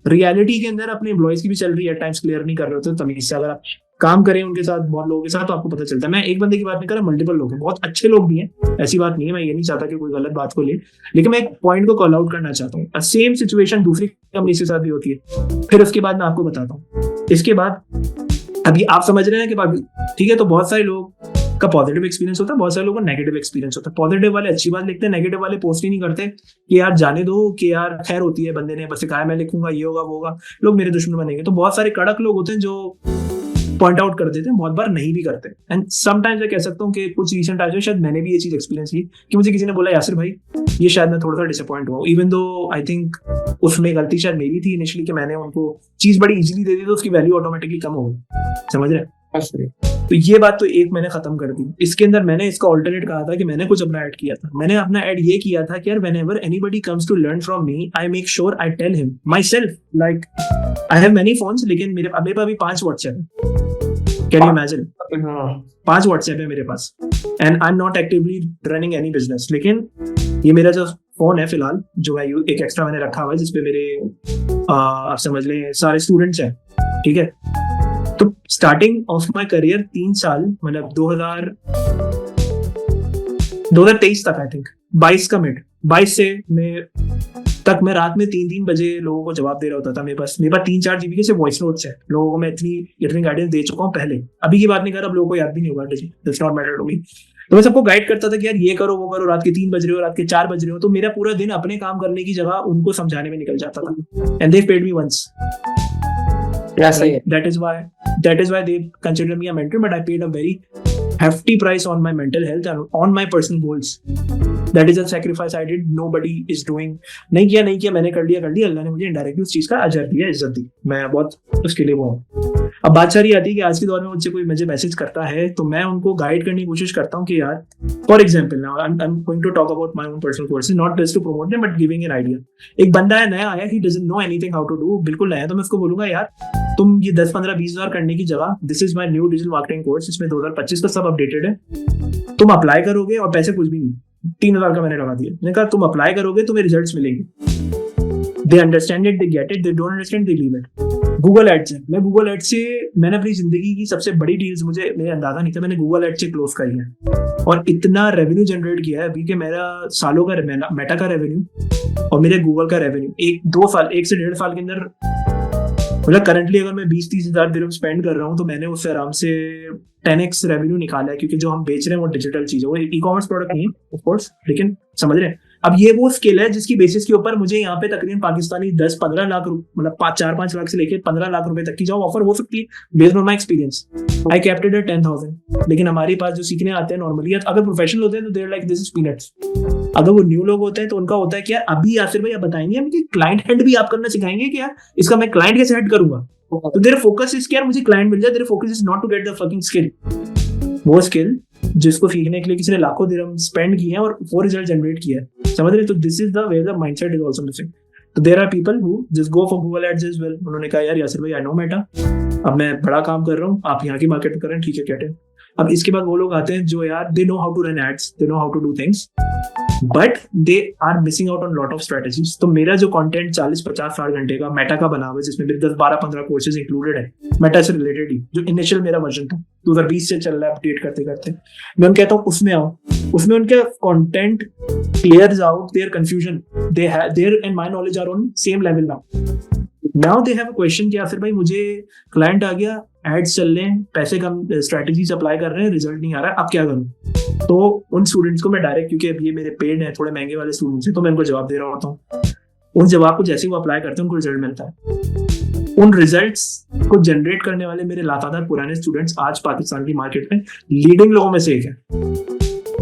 Speaker 2: रियलिटी के अंदर अपने एम्प्लॉइज की भी सैलरी एट टाइम्स क्लियर नहीं कर रहे होते तमीज से। अगर आप काम करें उनके साथ, बहुत लोगों के साथ, तो आपको पता चलता है। मैं एक बंदे की बात नहीं कर रहा, मल्टीपल लोग हैं, बहुत अच्छे लोग भी हैं, ऐसी बात नहीं है। मैं ये नहीं चाहता कि कोई गलत बात को ले, लेकिन मैं एक पॉइंट को कॉल आउट करना चाहता हूँ। सेम सिचुएशन दूसरी कंपनी के साथ भी होती है। फिर उसके बाद मैं आपको बताता हूँ। इसके बाद अभी आप समझ रहे हैं कि ठीक है, तो बहुत सारे लोग का पॉजिटिव एक्सपीरियंस होता है, बहुत सारे लोगों का नेगेटिव एक्सपीरियंस होता है। पॉजिटिव वाले अच्छी बात लिखते हैं, नेगेटिव वाले पोस्ट ही नहीं करते कि यार जाने दो, कि यार खैर होती है, बंदे ने बस सिखाया, मैं लिखूंगा, ये होगा वो होगा, लोग मेरे दुश्मन बनेंगे। तो बहुत सारे कड़क लोग होते हैं जो पॉइंट आउट कर देते हैं, बहुत बार नहीं भी करते। एंड समटाइम्स मैं कह सकता हूँ कि कुछ रिसेंट टाइम्स में शायद मैंने भी ये चीज एक्सपीरियंस की कि मुझे किसी ने बोला यासिर भाई ये शायद मैं थोड़ा सा डिसअपॉइंट हुआ, इवन दो आई थिंक उसमें गलती शायद मेरी थी इनिशियली कि मैंने उनको चीज बड़ी इजीली दे दी तो उसकी वैल्यू ऑटोमेटिकली कम हो गई, समझ रहे हैं। तो ये बात तो एक मैंने खत्म कर दी। इसके अंदर मैंने इसका ऑल्टरनेट कहा था कि मैंने कुछ अपना ऐड किया था। मैंने अपना ऐड ये किया था कि यार whenever anybody comes to learn from me, I make sure I tell him myself, like I have many phones, लेकिन मेरे पास अभी 5 व्हाट्सएप है। Can you imagine? 5 व्हाट्सएप है मेरे पास, and I am not actively running any business. लेकिन ये मेरा जो फोन है फिलहाल, जो मैं एक एक्स्ट्रा मैंने रखा हुआ है जिसपे मेरे आप समझ लें सारे स्टूडेंट्स हैं, ठीक है। तो स्टार्टिंग ऑफ माय करियर 3 साल, मतलब 2023 तक, आई थिंक 22 का मिड 22 से मैं रात में 3-3 बजे लोगों को जवाब दे रहा होता था। मेरे पास 3-4 जीबी के से वॉइस नोट्स है। लोगों को मैं इतनी गाइडेंस दे चुका हूँ पहले, अभी की बात नहीं कर रहा, अब लोगों को याद भी नहीं होगा, that's not matter to me. तो मैं सबको गाइड करता था कि यार ये करो वो करो, रात के 3 बज रहे हो, रात के 4 बज रहे हो, तो मेरा पूरा दिन अपने काम करने की जगह उनको समझाने में निकल जाता था। And they paid me once, that is why they consider me a mentor, but I paid a very hefty price on my mental health and on my personal goals. That is a sacrifice I did, nobody is doing. नहीं किया, मैंने कर लिया, अल्लाह ने मुझे indirectly उस चीज का अजर दिया, इज्जत दी, मैं बहुत उसके लिए वो हूँ। अब बात सारी आती है कि आज के दौर में मुझसे कोई मुझे मैसेज करता है तो मैं उनको गाइड करने की कोशिश करता हूँ कि यार, for example now I am going to talk about my own personal courses, not just to promote them but giving an idea. एक बंदा है नया आया, he doesn't know anything how to do, बिल्कुल नया, तो मैं उसको बोलूंगा यार तुम ये 10, 15, 20 हजार करने की जगह, this is my new digital marketing course, इसमें 2025 का सब अपडेटेड है, तुम अप्लाई करोगे और पैसे कुछ भी नहीं, 3,000 का मैंने लगा दिया। मैंने कहा तुम अप्लाई करोगे तुम्हें रिजल्ट्स मिलेंगे। They understand it, they get it, they don't understand, they leave it. Google ads है, मैं गूगल एड्स से मैंने अपनी जिंदगी की सबसे बड़ी डील्स, मुझे अंदाजा नहीं था, मैंने गूगल एड्स से क्लोज करी है और इतना रेवेन्यू जनरेट किया है अभी कि मेरा सालों का मेटा का रेवेन्यू और मेरे गूगल का रेवेन्यू 1 से 1.5 साल के अंदर, मतलब करंटली अगर मैं 20-30 हजार दिरहम स्पेंड कर रहा हूँ तो मैंने उससे आराम से 10x रेवेन्यू निकाला है, क्योंकि जो हम बेच रहे हैं वो डिजिटल चीज है, वो ई कॉमर्स प्रोडक्ट नहीं है ऑफ कोर्स, लेकिन समझ रहे हैं। अब ये वो स्किल है जिसकी बेसिस के ऊपर मुझे यहाँ पे तकरीबन पाकिस्तानी 10-15 लाख, मतलब 4-5 लाख से लेकर 15 लाख रुपए तक की जॉब ऑफर हो सकती है based on my experience. I kept it at 10,000। लेकिन हमारे पास जो सीखने आते हैं नॉर्मली, अगर प्रोफेशनल होते हैं तो there like this is peanuts. अगर वो न्यू लोग होते हैं तो उनका होता है कि यार अभी यासिर भाई आप बताएंगे हमें कि क्लाइंट हेड भी आप करना सिखाएंगे कि यार इसका मैं क्लाइंट कैसे हेड करूंगा। तो देयर फोकस इज कि यार मुझे क्लाइंट मिल जाए, there focus is not to get the fucking skill, वो स्किल जिसको सीखने के लिए किसी ने लाखों दिरहम स्पेंड किए हैं और वो रिजल्ट जनरेट किया है, समझ रहे। तो this is the way the mindset is also missing. तो there are people who just go for Google ads as well. उन्होंने कहा यार यासिर भाई आई नो मेटा, अब मैं बड़ा काम कर रहा हूँ, आप यहाँ की मार्केट में कर रहे हैं, ठीक है क्या है। अब इसके बाद वो लोग आते हैं जो यार they know how to run ads, they know how to do things, but they are missing out on lot of strategies. तो मेरा जो कंटेंट 40-50-60 घंटे का मेटा का बना हुआ है, जिसमें 10-12-15 कोर्सेज इंक्लूडेड है मेटा से रिलेटेड ही, जो इनिशियल मेरा वर्जन था 2020 से चल रहा है अपडेट करते करते, मैं उनको कहता हूँ उसमें आओ, उसमें उनका content clears out their confusion, their and my knowledge are on same level now they have a question कि यार भाई मुझे क्लाइंट आ गया, एड्स चल रहे हैं, पैसे कम, स्ट्रेटेजीज अप्लाई कर रहे हैं, रिजल्ट नहीं आ रहा है, अब क्या करूं। तो उन स्टूडेंट्स को मैं डायरेक्ट, क्योंकि अब ये मेरे पेड हैं, थोड़े महंगे वाले स्टूडेंट्स हैं, तो मैं उनको जवाब दे रहा होता हूँ। उन जवाब को जैसे ही वो अप्लाई करते हैं उनको रिजल्ट मिलता है। उन रिजल्ट्स को जनरेट करने वाले मेरे लगातार पुराने स्टूडेंट्स आज पाकिस्तान की मार्केट में लीडिंग लोगों में से एक है,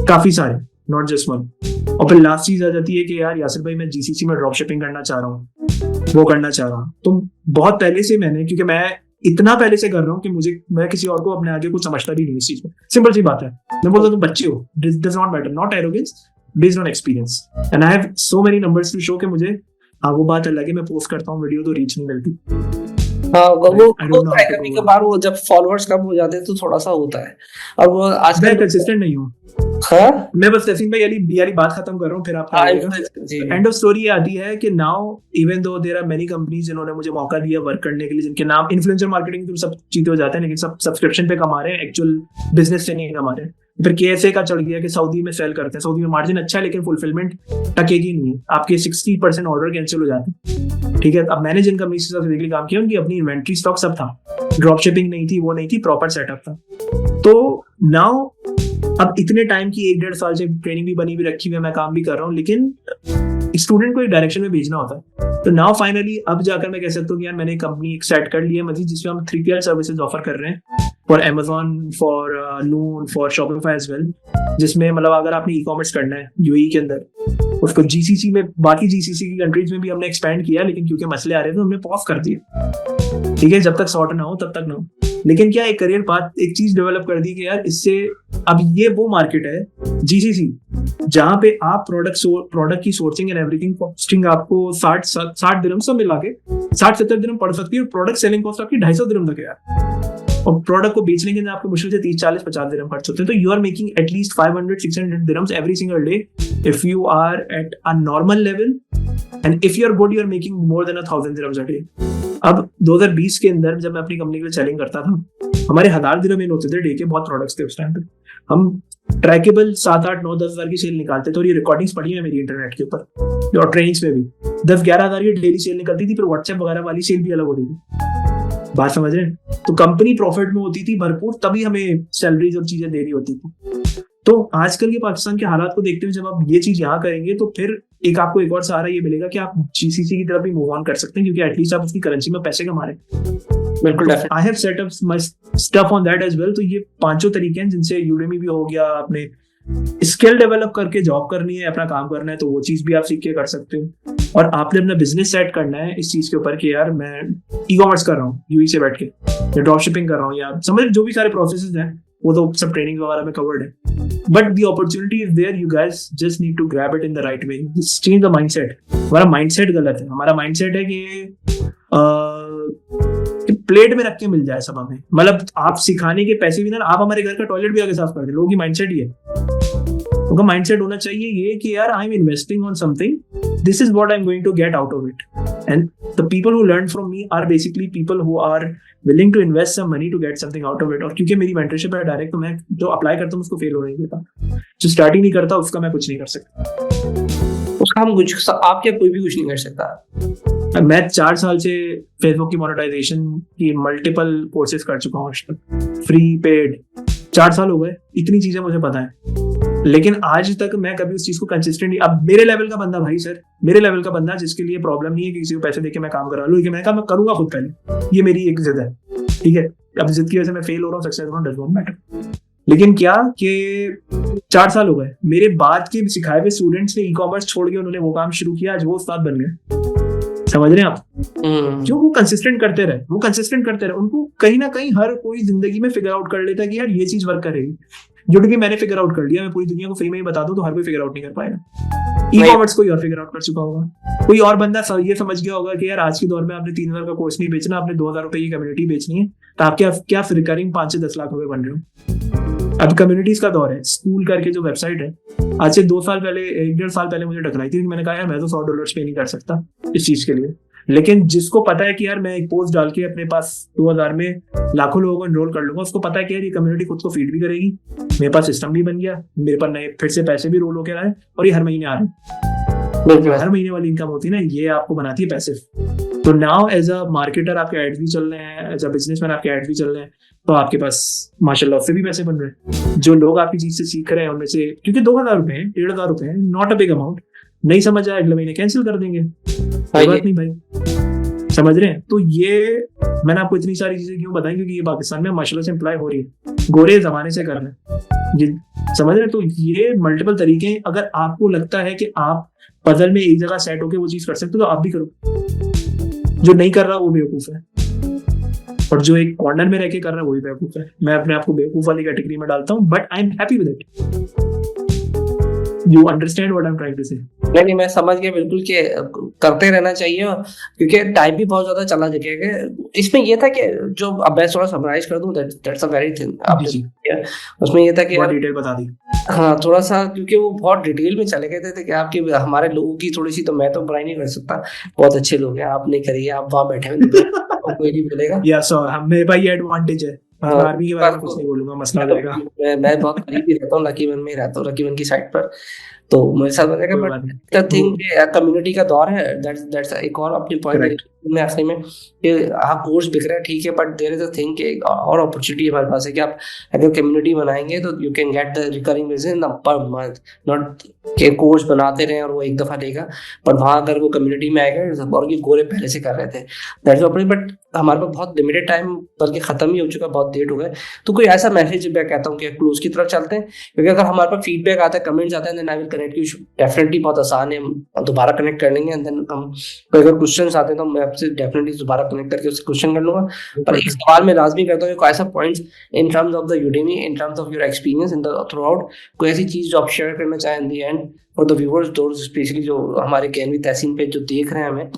Speaker 2: काफी सारे, नॉट जस्ट वन। और फिर लास्ट चीज आ जाती है कि यार यासिर भाई मैं जीसीसी में ड्रॉप शिपिंग करना चाह रहा हूँ, वो करना चाह रहा हूँ। तो बहुत पहले से मैंने, क्योंकि मैं इतना पहले से कर रहा हूँ कि मैं किसी और को अपने आगे कुछ समझता भी नहीं इस चीज में, सिंपल सी बात है। मैं बोलता हूँ तुम बच्चे हो, does not matter, not arrogance, based on experience, and I have so many numbers to show कि मुझे, हाँ वो बात अलग है, मैं पोस्ट करता हूँ वीडियो तो रीच नहीं मिलती।
Speaker 1: हाँ वो कभी कभार वो जब फॉलोअर्स कम हो जाते हैं तो थोड़ा सा होता है। और वो आजकल
Speaker 2: मैं कंसिस्टेंट नहीं हूँ।
Speaker 1: हाँ
Speaker 2: मैं बस तहसीन भाई यारी बात खत्म कर रहा हूँ, फिर आप एंड ऑफ स्टोरी आती है कि now even though there are many companies जिन्होंने मुझे मौका दिया वर्क करने के लिए, जिनके नाम इन्फ्लुएंसर मार्केटिंग तो सब चीजें हो जाते हैं, लेकिन सब सब्सक्रिप्शन पे कमा रहे हैं, एक्चुअल बिजनेस से नहीं कमा रहे हैं। फिर KSA का चढ़ गया कि सऊदी में सेल करते हैं, सऊदी में मार्जिन अच्छा है लेकिन फुलफिलमेंट टकेगी नहीं, आपके 60% ऑर्डर कैंसिल हो जाते हैं। ठीक है, अब मैंने जिन कंपनीज के साथ फिजिकली काम किया उनकी अपनी इन्वेंट्री स्टॉक सब था, ड्रॉप शिपिंग नहीं थी, वो नहीं थी, प्रॉपर सेटअप था। तो नाउ अब इतने टाइम की 1-1.5 साल से ट्रेनिंग भी बनी हुई रखी हुई है, मैं काम भी कर रहा हूँ, लेकिन स्टूडेंट को एक डायरेक्शन में भेजना होता है। तो नाउ फाइनली अब जाकर मैं कह सकता हूँ कि यार मैंने कंपनी एक सेट कर ली है मजीद, जिसमें हम 3PL सर्विसेज ऑफर कर रहे हैं for Amazon, for Noon, for Shopify as well, जिसमें मतलब अगर आपने ई-कॉमर्स करना है UAE के अंदर, उसको GCC में, बाकी GCC की कंट्रीज में भी हमने एक्सपेंड किया, लेकिन क्योंकि मसले आ रहे थे तो हमने पॉज कर दिया। ठीक है, जब तक सॉर्ट ना हो तब तक ना हो। लेकिन क्या एक करियर पाथ, एक चीज डेवलप कर दी कि यार इससे अब ये वो मार्केट है GCC जहां पे आप प्रोडक्ट की सोर्सिंग एंड एवरीथिंग कॉस्टिंग आपको 60 दिरहम सब मिला के 60-70 दिरहम पड़ सकती है, और प्रोडक्ट सेलिंग कॉस्ट आपकी 250 दिरहम तक है यार, और प्रोडक्ट को बेचने के लिए आपको मुश्किल से 30-40-50 दिरहम खर्च होते हैं। तो you are making at least 500-600 dirhams every single day if you are at a normal level, and if you are good you are making more than 1000 dirhams a day. अब 2020 के अंदर जब मैं अपनी कंपनी के लिए सेलिंग करता था, हमारे 1000 दिरहम इन होते थे डे के, बहुत प्रोडक्ट्स थे उस टाइम पे, हम ट्रैकेबल 7-8-9-10 हजार की सेल निकालते थे, और ये रिकॉर्डिंग्स पड़ी है मेरी इंटरनेट के ऊपर, और ट्रेनिंग्स में भी 10-11 हजार की डेली सेल निकलती थी, फिर व्हाट्सएप वगैरह वाली सेल भी अलग होती थी। बात समझ रहे हैं? तो कंपनी प्रॉफिट में होती थी भरपूर, तभी हमें सैलरीज और चीजें दे रही होती थी। तो आजकल के पाकिस्तान के हालात को देखते हुए जब आप ये चीज यहाँ करेंगे तो फिर एक आपको एक और सहारा ये मिलेगा कि आप GCC की तरफ भी मूव ऑन कर सकते हैं, क्योंकि एटलीस्ट आप उसकी करेंसी में पैसे कमा रहे हैं।
Speaker 1: बिल्कुल,
Speaker 2: I have set up my stuff on that as well. तो ये 5 तरीके हैं जिनसे यूडेमी भी हो गया, आपने स्किल डेवलप करके जॉब करनी है, अपना काम करना है, तो वो चीज भी आप सीख के कर सकते हो। और आपने अपना बिजनेस सेट करना है इस चीज के ऊपर कि यार मैं ई-कॉमर्स कर रहा हूँ UAE से बैठ के, या ड्रॉप शिपिंग कर रहा हूँ, या समझ जो भी सारे प्रोसेसेस हैं वो तो सब ट्रेनिंग वगैरह में कवर्ड है। But the opportunity is there, you guys just need to grab it in the right way, change the mindset. हमारा माइंडसेट गलत है, हमारा माइंडसेट है कि प्लेट में रख के मिल जाए सब हमें, मतलब आप सिखाने के पैसे भी ना, आप हमारे घर का टॉयलेट भी आगे साफ कर दे, लोगों की माइंडसेट ही है। उनका माइंडसेट होना चाहिए ये कि यार I am investing on something, this is what I am going to get out of it, and the people who learn from me are basically people who are willing to invest some money to get something out of it. और क्योंकि मेरी mentorship है direct, तो मैं जो apply करता हूँ उसको फेल हो नहीं देता, जो स्टार्टिंग नहीं करता उसका मैं कुछ नहीं कर सकता,
Speaker 1: उसका हम कुछ, आप क्या कोई भी कुछ नहीं कर सकता।
Speaker 2: मैं 4 साल से फेसबुक की मोनेटाइजेशन की मल्टीपल कोर्सेज कर चुका हूँ, फ्री पेड, 4 साल हो गए, इतनी चीजें मुझे पता है, लेकिन आज तक मैं कभी उस चीज को कंसिस्टेंट, अब मेरे लेवल का बंदा, भाई सर मेरे लेवल का बंदा जिसके लिए प्रॉब्लम नहीं है कि किसी को पैसे देके मैं काम करा लूं, लेकिन मैं काम करूंगा खुद पहले, ये मेरी एक जिद है। ठीक है, अब जिद की वजह से मैं फेल हो रहा हूँ, सक्सेस हो रहा हूं, डज नॉट मैटर। लेकिन क्या कि 4 साल हो गए, मेरे बाद के सिखाए हुए स्टूडेंट्स ने ई-कॉमर्स छोड़ के उन्होंने वो काम शुरू किया, आज वो उस्ताद बन गए। समझ रहे हैं आप? क्यों? वो कंसिस्टेंट करते रहे, उनको कहीं ना कहीं हर कोई जिंदगी में फिगर आउट कर लेता है कि यार ये चीज वर्क करेगी, जो कि मैंने फिगर आउट कर लिया। मैं पूरी दुनिया को फ्री में ही बता दूं तो हर कोई फिगर आउट नहीं कर पाएगा। ई-कॉमर्स कोई और फिगर आउट कर चुका होगा, कोई और बंदा ये समझ गया होगा कि यार आज के दौर में आपने 3000 का कोर्स नहीं बेचना, आपने 2000 रुपए की कम्युनिटी बेचनी है, तो आप क्या रिकरिंग 5 से 10 लाख रुपए बन रहे हो। अब कम्युनिटीज का दौर है। स्कूल करके जो वेबसाइट है, आज से 2 साल पहले, 1-1.5 साल पहले मुझे टकराई थी, मैंने कहा यार मैं तो $100 पे नहीं कर सकता इस चीज के लिए। लेकिन जिसको पता है कि यार मैं एक पोस्ट डाल के अपने पास 2000 में लाखों लोगों को एनरोल कर लूंगा, उसको पता है कि यार ये कम्युनिटी खुद को फीड भी करेगी, मेरे पास सिस्टम भी बन गया, मेरे पास नए फिर से पैसे भी रोल होकर आए, और ये हर महीने आ रहे हैं, हर महीने वाली इनकम होती है ना, ये आपको बनाती है पैसे। तो नाउ एज अ मार्केटर आपके एड्स भी चल रहे हैं, एज अ बिजनेसमैन आपके एड्स भी चल रहे हैं, तो आपके पास माशाल्लाह उससे भी पैसे बन रहे हैं। जो लोग आपकी चीज से सीख रहे हैं उनमें से, क्योंकि 2000 रुपए हैं, 1500 रुपए हैं, नॉट अ बिग अमाउंट, नहीं समझ आया अगले महीने कैंसिल कर देंगे, कोई बात नहीं भाई, समझ रहे हैं? तो ये मैंने आपको इतनी सारी चीजें क्यों बताई, क्योंकि ये पाकिस्तान में माशाल्लाह से अप्लाई हो रही है, गोरे जमाने से कर रहे हैं, ये समझ रहे हैं? तो ये मल्टीपल तरीके हैं। अगर आपको लगता है कि आप पजल में एक जगह सेट होकर वो चीज कर सकते हो, तो आप भी करो। जो नहीं कर रहा वो बेवकूफ है, और जो एक कॉर्नर में रह के कर रहा है वो भी बेवकूफ है। मैं अपने आप को बेवकूफ वाली कैटेगरी में डालता हूँ, but I am happy with it. You understand what I'm trying to say?
Speaker 1: नहीं, मैं समझ गया बिल्कुल कि करते रहना चाहिए, क्योंकि टाइम भी बहुत ज्यादा चला गया। इसमें ये था कि जो, अब मैं थोड़ा समराइज कर दूं, दैट्स अ वेरी थिंग आपने, उसमें ये था कि
Speaker 2: डिटेल बता दी।
Speaker 1: हाँ, थोड़ा सा, क्योंकि वो बहुत डिटेल में चले गए थे कि आपकी हमारे लोगों की थोड़ी सी, तो मैं तो बुराई नहीं कर सकता, बहुत अच्छे लोग हैं, आप नहीं करिए, आप वहाँ बैठे हुए कोई नहीं बोलेगा।
Speaker 2: या सो हमें भाई एडवांटेज है,
Speaker 1: हाँ,
Speaker 2: आर्मी के बारे में कुछ नहीं बोलूंगा, मसला हो जाएगा।
Speaker 1: मैं बहुत करीब ही रहता हूँ, लकी वन में रहता हूँ, लकी वन की साइड पर, तो मेरे साथ बनेगा।
Speaker 2: कोई
Speaker 1: बट
Speaker 2: बात नहीं।
Speaker 1: द थिंग कम्युनिटी का दौर है, दैट्स एक और अपनी पॉइंट
Speaker 2: करेक्ट।
Speaker 1: में आखिरी में कि हाँ कोर्स बिक रहा है ठीक है, but there is a thing कि और अपॉर्चुनिटी हमारे पास है कि आप अगर कम्युनिटी बनाएंगे तो you can get the recurring business per month, not के कोर्स बनाते रहे और वो एक दफा देगा, पर वहाँ अगर वो कम्युनिटी में आएगा और ये गोरे पहले से कर रहे थे दैट्स अपनी। बट हमारे पास बहुत लिमिटेड टाइम, बल्कि खत्म ही हो चुका, बहुत लेट हो गए। तो कोई ऐसा मैसेज मैं कहता हूँ कि क्लोज की तरफ चलते हैं, क्योंकि अगर हमारे पास फीडबैक आता है, कमेंट्स आते हैं, then I will connect you definitely, बहुत आसान है, हम दोबारा कनेक्ट कर लेंगे। एंड देन हम कोई अगर क्वेश्चंस आते हैं तो मैं आपसे डेफिनेटली दोबारा कनेक्ट करके उससे क्वेश्चन कर लूंगा। पर एक सवाल मैं लाजमी करता हूँ, कोई ऐसा points in terms of the Udemy, in terms of your experience in the through out, कोई ऐसी चीज जो आप शेयर करना चाहें in the end for the viewers, दोस्त स्पेशली जो हमारे ज्ञान विद तहसीन पे जो देख रहे हैं हमें,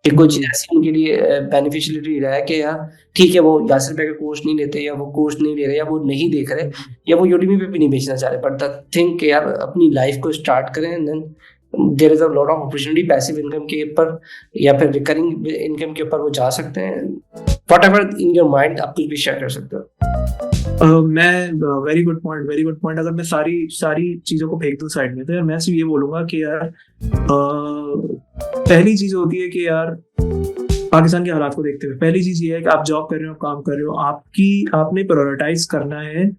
Speaker 1: कि कुछ ऐसी उनके लिए बेनिफिशियरी रहा है कि यार ठीक है वो यासिर भाई का कोर्स नहीं लेते, या वो कोर्स नहीं ले रहे, या वो नहीं देख रहे, या वो यूडीमी पे भी नहीं बेचना चाह रहे, बट द थिंक कि यार अपनी लाइफ को स्टार्ट करें, and then there is a lot of opportunity passive income के ऊपर या फिर रिकरिंग इनकम के ऊपर वो जा सकते हैं। व्हाटएवर इन योर माइंड, आप कुछ भी शेयर कर सकते हो।
Speaker 2: मैं very good point, very good point. अगर मैं सारी सारी चीजों को फेंक दूं साइड में, तो यार मैं सिर्फ ये बोलूंगा कि यार पहली चीज होती है कि यार पाकिस्तान के हालात को देखते हुए पहली चीज ये है कि आप जॉब कर रहे हो, काम कर रहे हो, आपने प्रायोरिटाइज करना है।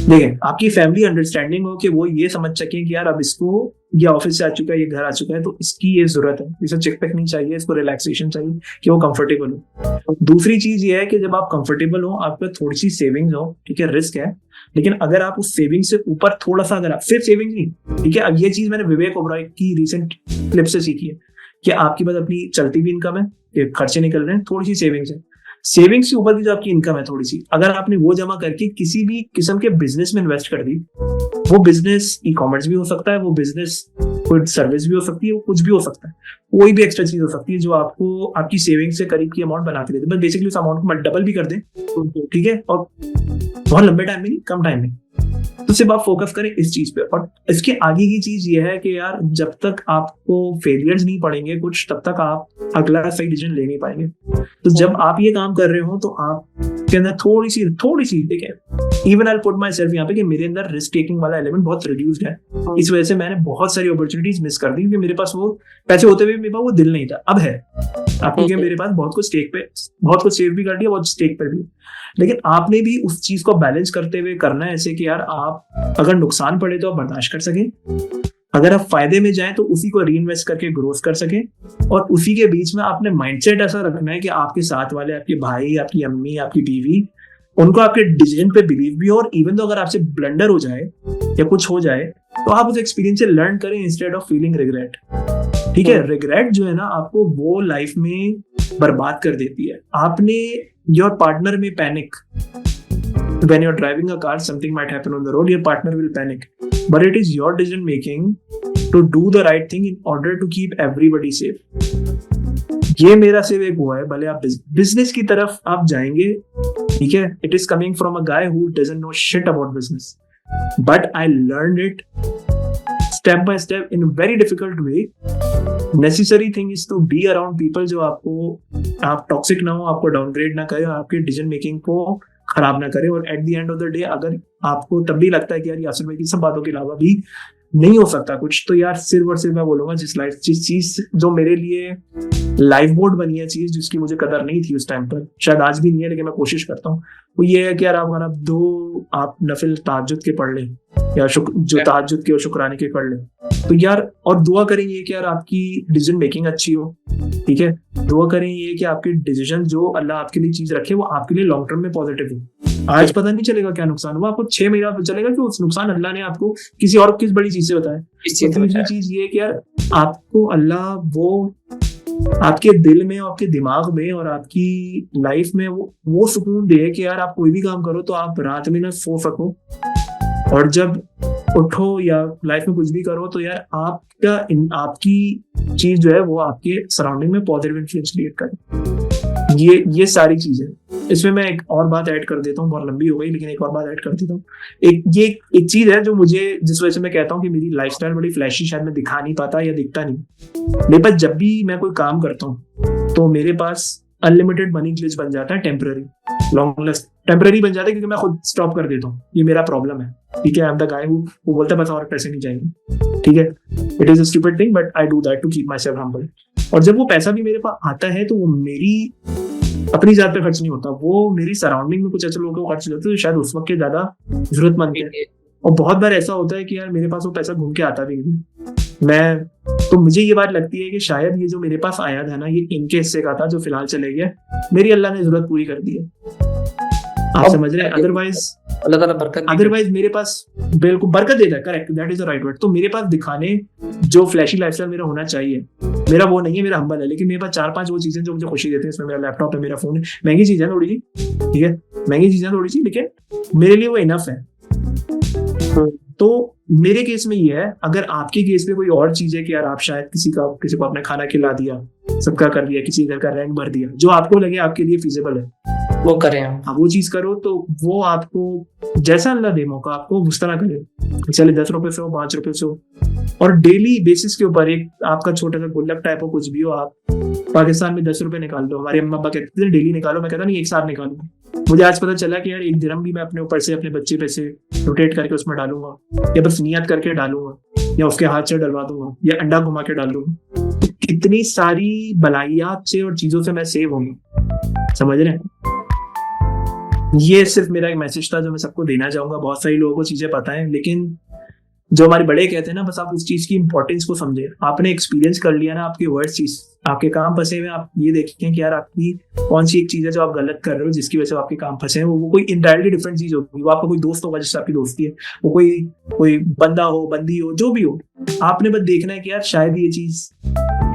Speaker 2: देखिए, आपकी फैमिली अंडरस्टैंडिंग हो कि वो ये समझ सके कि यार अब इसको, ये ऑफिस से आ चुका है, ये घर आ चुका है, तो इसकी ये जरूरत है, इसे चेक पैक नहीं चाहिए, इसको रिलैक्सेशन चाहिए, कि वो कंफर्टेबल हो। दूसरी चीज ये है कि जब आप कंफर्टेबल हो, आप पे थोड़ी सी सेविंग्स हो, ठीक है, रिस्क है, लेकिन अगर आप उस सेविंग से ऊपर थोड़ा सा, अगर आप सिर्फ सेविंग नहीं, ठीक है, अब ये चीज मैंने विवेक ओबरॉय की रिसेंट क्लिप से सीखी है कि आपके पास अपनी चलती भी इनकम है, कि खर्चे निकल रहे हैं, थोड़ी सी सेविंग्स है, सेविंग्स से ऊपर की जो आपकी इनकम है थोड़ी सी, अगर आपने वो जमा करके किसी भी किस्म के बिजनेस में इन्वेस्ट कर दी, वो बिजनेस ई कॉमर्स भी हो सकता है, वो बिजनेस कोई सर्विस भी हो सकती है, वो कुछ भी हो सकता है, कोई भी एक्स्ट्रा चीज हो सकती है जो आपको आपकी सेविंग से करीब की अमाउंट बना के देते, बस बेसिकली उस अमाउंट को डबल भी कर दें, ठीक है, और बहुत लंबे टाइम में नहीं, कम टाइम में। तो सिर्फ आप फोकस करें इस चीज पे। और इसके आगे की चीज ये है कि यार जब तक आपको फेलियर्स नहीं पड़ेंगे कुछ, तब तक आप अगला सही डिसीजन ले नहीं पाएंगे। तो जब आप ये काम कर रहे हो तो आप के अंदर थोड़ी सी ठीक है, even I put my self यहाँ पे कि मेरे अंदर रिस्क टेकिंग वाला एलिमेंट बहुत रिड्यूस्ड है। इस वजह से मैंने बहुत सारी अपॉर्चुनिटीज मिस कर दी, क्योंकि मेरे पास वो पैसे होते हुए मेरे पास वो दिल नहीं था। अब है आपको कि मेरे पास बहुत कुछ स्टेक पे, बहुत कुछ सेव भी कर दिया, बहुत स्टेक पे भी, लेकिन आपने भी उस चीज को बैलेंस करते हुए करना है, ऐसे कि यार आप अगर नुकसान पड़े तो आप बर्दाश्त कर सकें, अगर आप फायदे में जाएं तो उसी को री इन्वेस्ट करके ग्रोथ कर सकें, और उसी के बीच में आपने माइंडसेट ऐसा रखना है कि आपके साथ वाले, आपके भाई, आपकी अम्मी, आपकी बीवी, उनको आपके डिसीजन पे बिलीव भी हो, और इवन तो अगर आपसे ब्लंडर हो जाए या कुछ हो जाए तो आप उस एक्सपीरियंस से लर्न करें इंस्टेड ऑफ फीलिंग रिग्रेट। ठीक है, रिग्रेट जो है ना आपको वो लाइफ में बर्बाद कर देती है। आपने योर पार्टनर में panic when you're driving a car, something might happen on the road, your partner will panic, but it is your decision making to do the right thing in order to keep everybody safe। ये मेरा सिर्फ एक हुआ है, भले आप business की तरफ आप जाएंगे, ठीक है, it is coming from a guy who doesn't know shit about business, but I learned it step by step in a very difficult way। Necessary thing is to be around people जो आप toxic ना हो, आपको downgrade ना करे, आपके decision making को खराब ना करे। और eight the end of the day अगर आपको तब भी लगता है कि यार यासिर भाई की सब बातों के अलावा भी नहीं हो सकता कुछ, तो यार सिर्फ और सिर्फ मैं बोलूंगा जिस चीज जो मेरे लिए लाइफ बोर्ड बनी है, चीज जिसकी मुझे कदर नहीं थी उस टाइम पर, शायद आज भी नहीं है, लेकिन मैं कोशिश करता हूँ, वो ये है कि यार आप नफिल तहज्जुद के पढ़ लें, या जो तहज्जुद के और शुक्राने के कर लें, तो यार, और दुआ करें ये कि यार आपकी डिसीजन मेकिंग अच्छी हो, ठीक है, दुआ करें ये कि आपके डिसीजन जो अल्लाह आपके लिए चीज रखे वो आपके लिए लॉन्ग टर्म में पॉजिटिव हो। आज पता नहीं चलेगा क्या नुकसान हुआ, आपको 6 महीना पता चलेगा कि उस नुकसान अल्लाह ने आपको किसी और किस बड़ी चीज से बताया। दूसरी चीज ये कि यार आपको अल्लाह वो आपके दिल में, आपके दिमाग में और आपकी लाइफ में वो सुकून दे कि यार आप कोई भी काम करो तो आप रात में ना सो सको, और जब उठो या लाइफ में कुछ भी करो तो यार आपकी चीज जो है वो आपके सराउंडिंग में पॉजिटिव इन्फ्लुएंस क्रिएट करे। ये सारी चीजें, इसमें मैं एक और बात ऐड कर देता हूँ, बहुत लंबी हो गई लेकिन एक और बात ऐड कर देता हूँ। एक चीज है जो मुझे, जिस वजह से मैं कहता हूँ कि मेरी लाइफस्टाइल बड़ी फ्लैशी, शायद मैं दिखा नहीं पाता या दिखता नहीं, मेरे पास जब भी मैं कोई काम करता हूँ तो मेरे पास अनलिमिटेड मनी ग्लिच बन जाता है टेम्पररी। लॉन्ग लास्ट टेम्पररी बन जाता है क्योंकि मैं खुद स्टॉप कर देता हूँ, ये मेरा प्रॉब्लम है, ठीक है। I am the guy who बोलता है बस और पैसे नहीं चाहिए, ठीक है। It is a stupid thing but I do that to keep myself humble. और जब वो पैसा भी मेरे पास आता है तो वो मेरी अपनी जात पे खर्च नहीं होता, वो मेरी सराउंडिंग में कुछ ऐसे लोगों को खर्च होता है जो शायद उस वक्त के ज्यादा जरूरतमंद है। और बहुत बार ऐसा होता है कि यार मेरे पास वो पैसा घूम के आता भी नहीं, मैं तो मुझे ये बात लगती है कि शायद ये जो मेरे पास आया था ना, ये इनके हिस्से का था जो फिलहाल चले गया, मेरी अल्लाह ने जरूरत पूरी कर दी है, आप समझ रहे हैं। अदरवाइज
Speaker 1: अल्लाह ताला बरकत
Speaker 2: अदरवाइज मेरे पास बिल्कुल बरकत देता है, correct, that is the right word. तो मेरे पास दिखाने जो फ्लैशी लाइफस्टाइल मेरा होना चाहिए, मेरा वो नहीं है, मेरा हम्बल है, लेकिन मेरे पास 4-5 वो चीजें जो मुझे खुशी देती है। इसमें मेरा लैपटॉप है, मेरा फोन है, महंगी चीज है थोड़ी सी, ठीक है, महंगी चीज है थोड़ी सी, लेकिन मेरे लिए वो इनफ है। तो मेरे केस में ये है, अगर आपके केस में कोई और चीज है कि यार आप शायद किसी को अपना खाना खिला दिया, सबका कर दिया, किसी घर का रेंट भर दिया, जो आपको लगे आपके लिए फिजिबल है,
Speaker 1: वो करें आप।
Speaker 2: हाँ वो चीज करो, तो वो आपको जैसा अल्लाह दे मौका आपको उस तरह करे, चले 10 रुपए से हो, 5 रुपए से हो, और डेली बेसिस के ऊपर एक आपका छोटा सा गुल्लक टाइप हो, कुछ भी हो, आप पाकिस्तान में 10 रुपए निकाल लो। हमारे अम्मा कहते थे डेली निकालो, मैं कहता नहीं एक साथ निकालू। मुझे आज पता चला कि यार 1 दिरहम भी मैं अपने ऊपर से अपने बच्चे पे से रोटेट करके उसमें डालूंगा, या बस नियत करके डालूंगा, या उसके हाथ से डलवा दूंगा, या अंडा घुमा के डाल दूंगा, तो कितनी सारी बलाइयात से और चीजों से मैं सेव होंगी, समझ रहे हैं। ये सिर्फ मेरा एक मैसेज था जो मैं सबको देना चाहूंगा। बहुत सारी लोगों को चीजें पता है, लेकिन जो हमारे बड़े कहते हैं ना, बस आप उस चीज की इंपॉर्टेंस को समझे। आपने एक्सपीरियंस कर लिया ना, आपके वर्ड्स चीज आपके काम फंसे हुए, आप ये देखें कि यार आपकी कौन सी एक चीज है जो आप गलत कर रहे हो, जिसकी वजह से आपके काम फंसे हैं। वो कोई इंटायरली डिफरेंट चीज होगी, वो आपका कोई दोस्त होगा जिससे आपकी दोस्ती है, वो कोई बंदा हो, बंदी हो, जो भी हो, आपने बस देखना है कि यार शायद ये चीज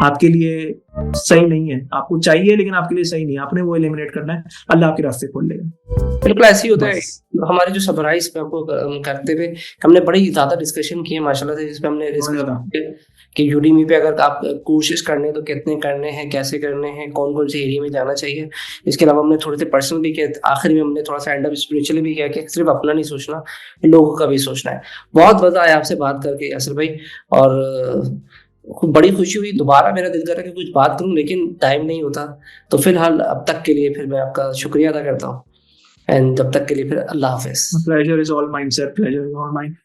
Speaker 2: आपके लिए सही नहीं है, आपको चाहिए लेकिन आपके लिए सही नहीं है, आपने वो एलिमिनेट करना है, अल्लाह आपके रास्ते खोल लेगा।
Speaker 1: बिल्कुल ऐसे ही होता है। हमारे जो समराइज पे आपको करते हुए हमने बड़ी ज्यादा डिस्कशन की है माशाल्लाह से, जिसपे हमने कि यूडीमी पे अगर आप कोशिश करने तो कितने करने हैं, कैसे करने हैं, कौन कौन से एरिया में जाना चाहिए। इसके अलावा हमने थोड़े से पर्सनल भी किया, आखिर में हमने थोड़ा सा एंड अप स्पिरिचुअली भी किया कि सिर्फ अपना नहीं सोचना, लोगों का भी सोचना है। बहुत मजा आया आपसे बात करके यासिर भाई, और बड़ी खुशी हुई। दोबारा मेरा दिल कर रहा है कि कुछ बात करूं, लेकिन टाइम नहीं होता। तो फिलहाल अब तक के लिए फिर मैं आपका शुक्रिया अदा करता हूँ, एंड तब तक के लिए फिर अल्लाह हाफिज।
Speaker 2: Pleasure is all mine, sir. Pleasure is all mine.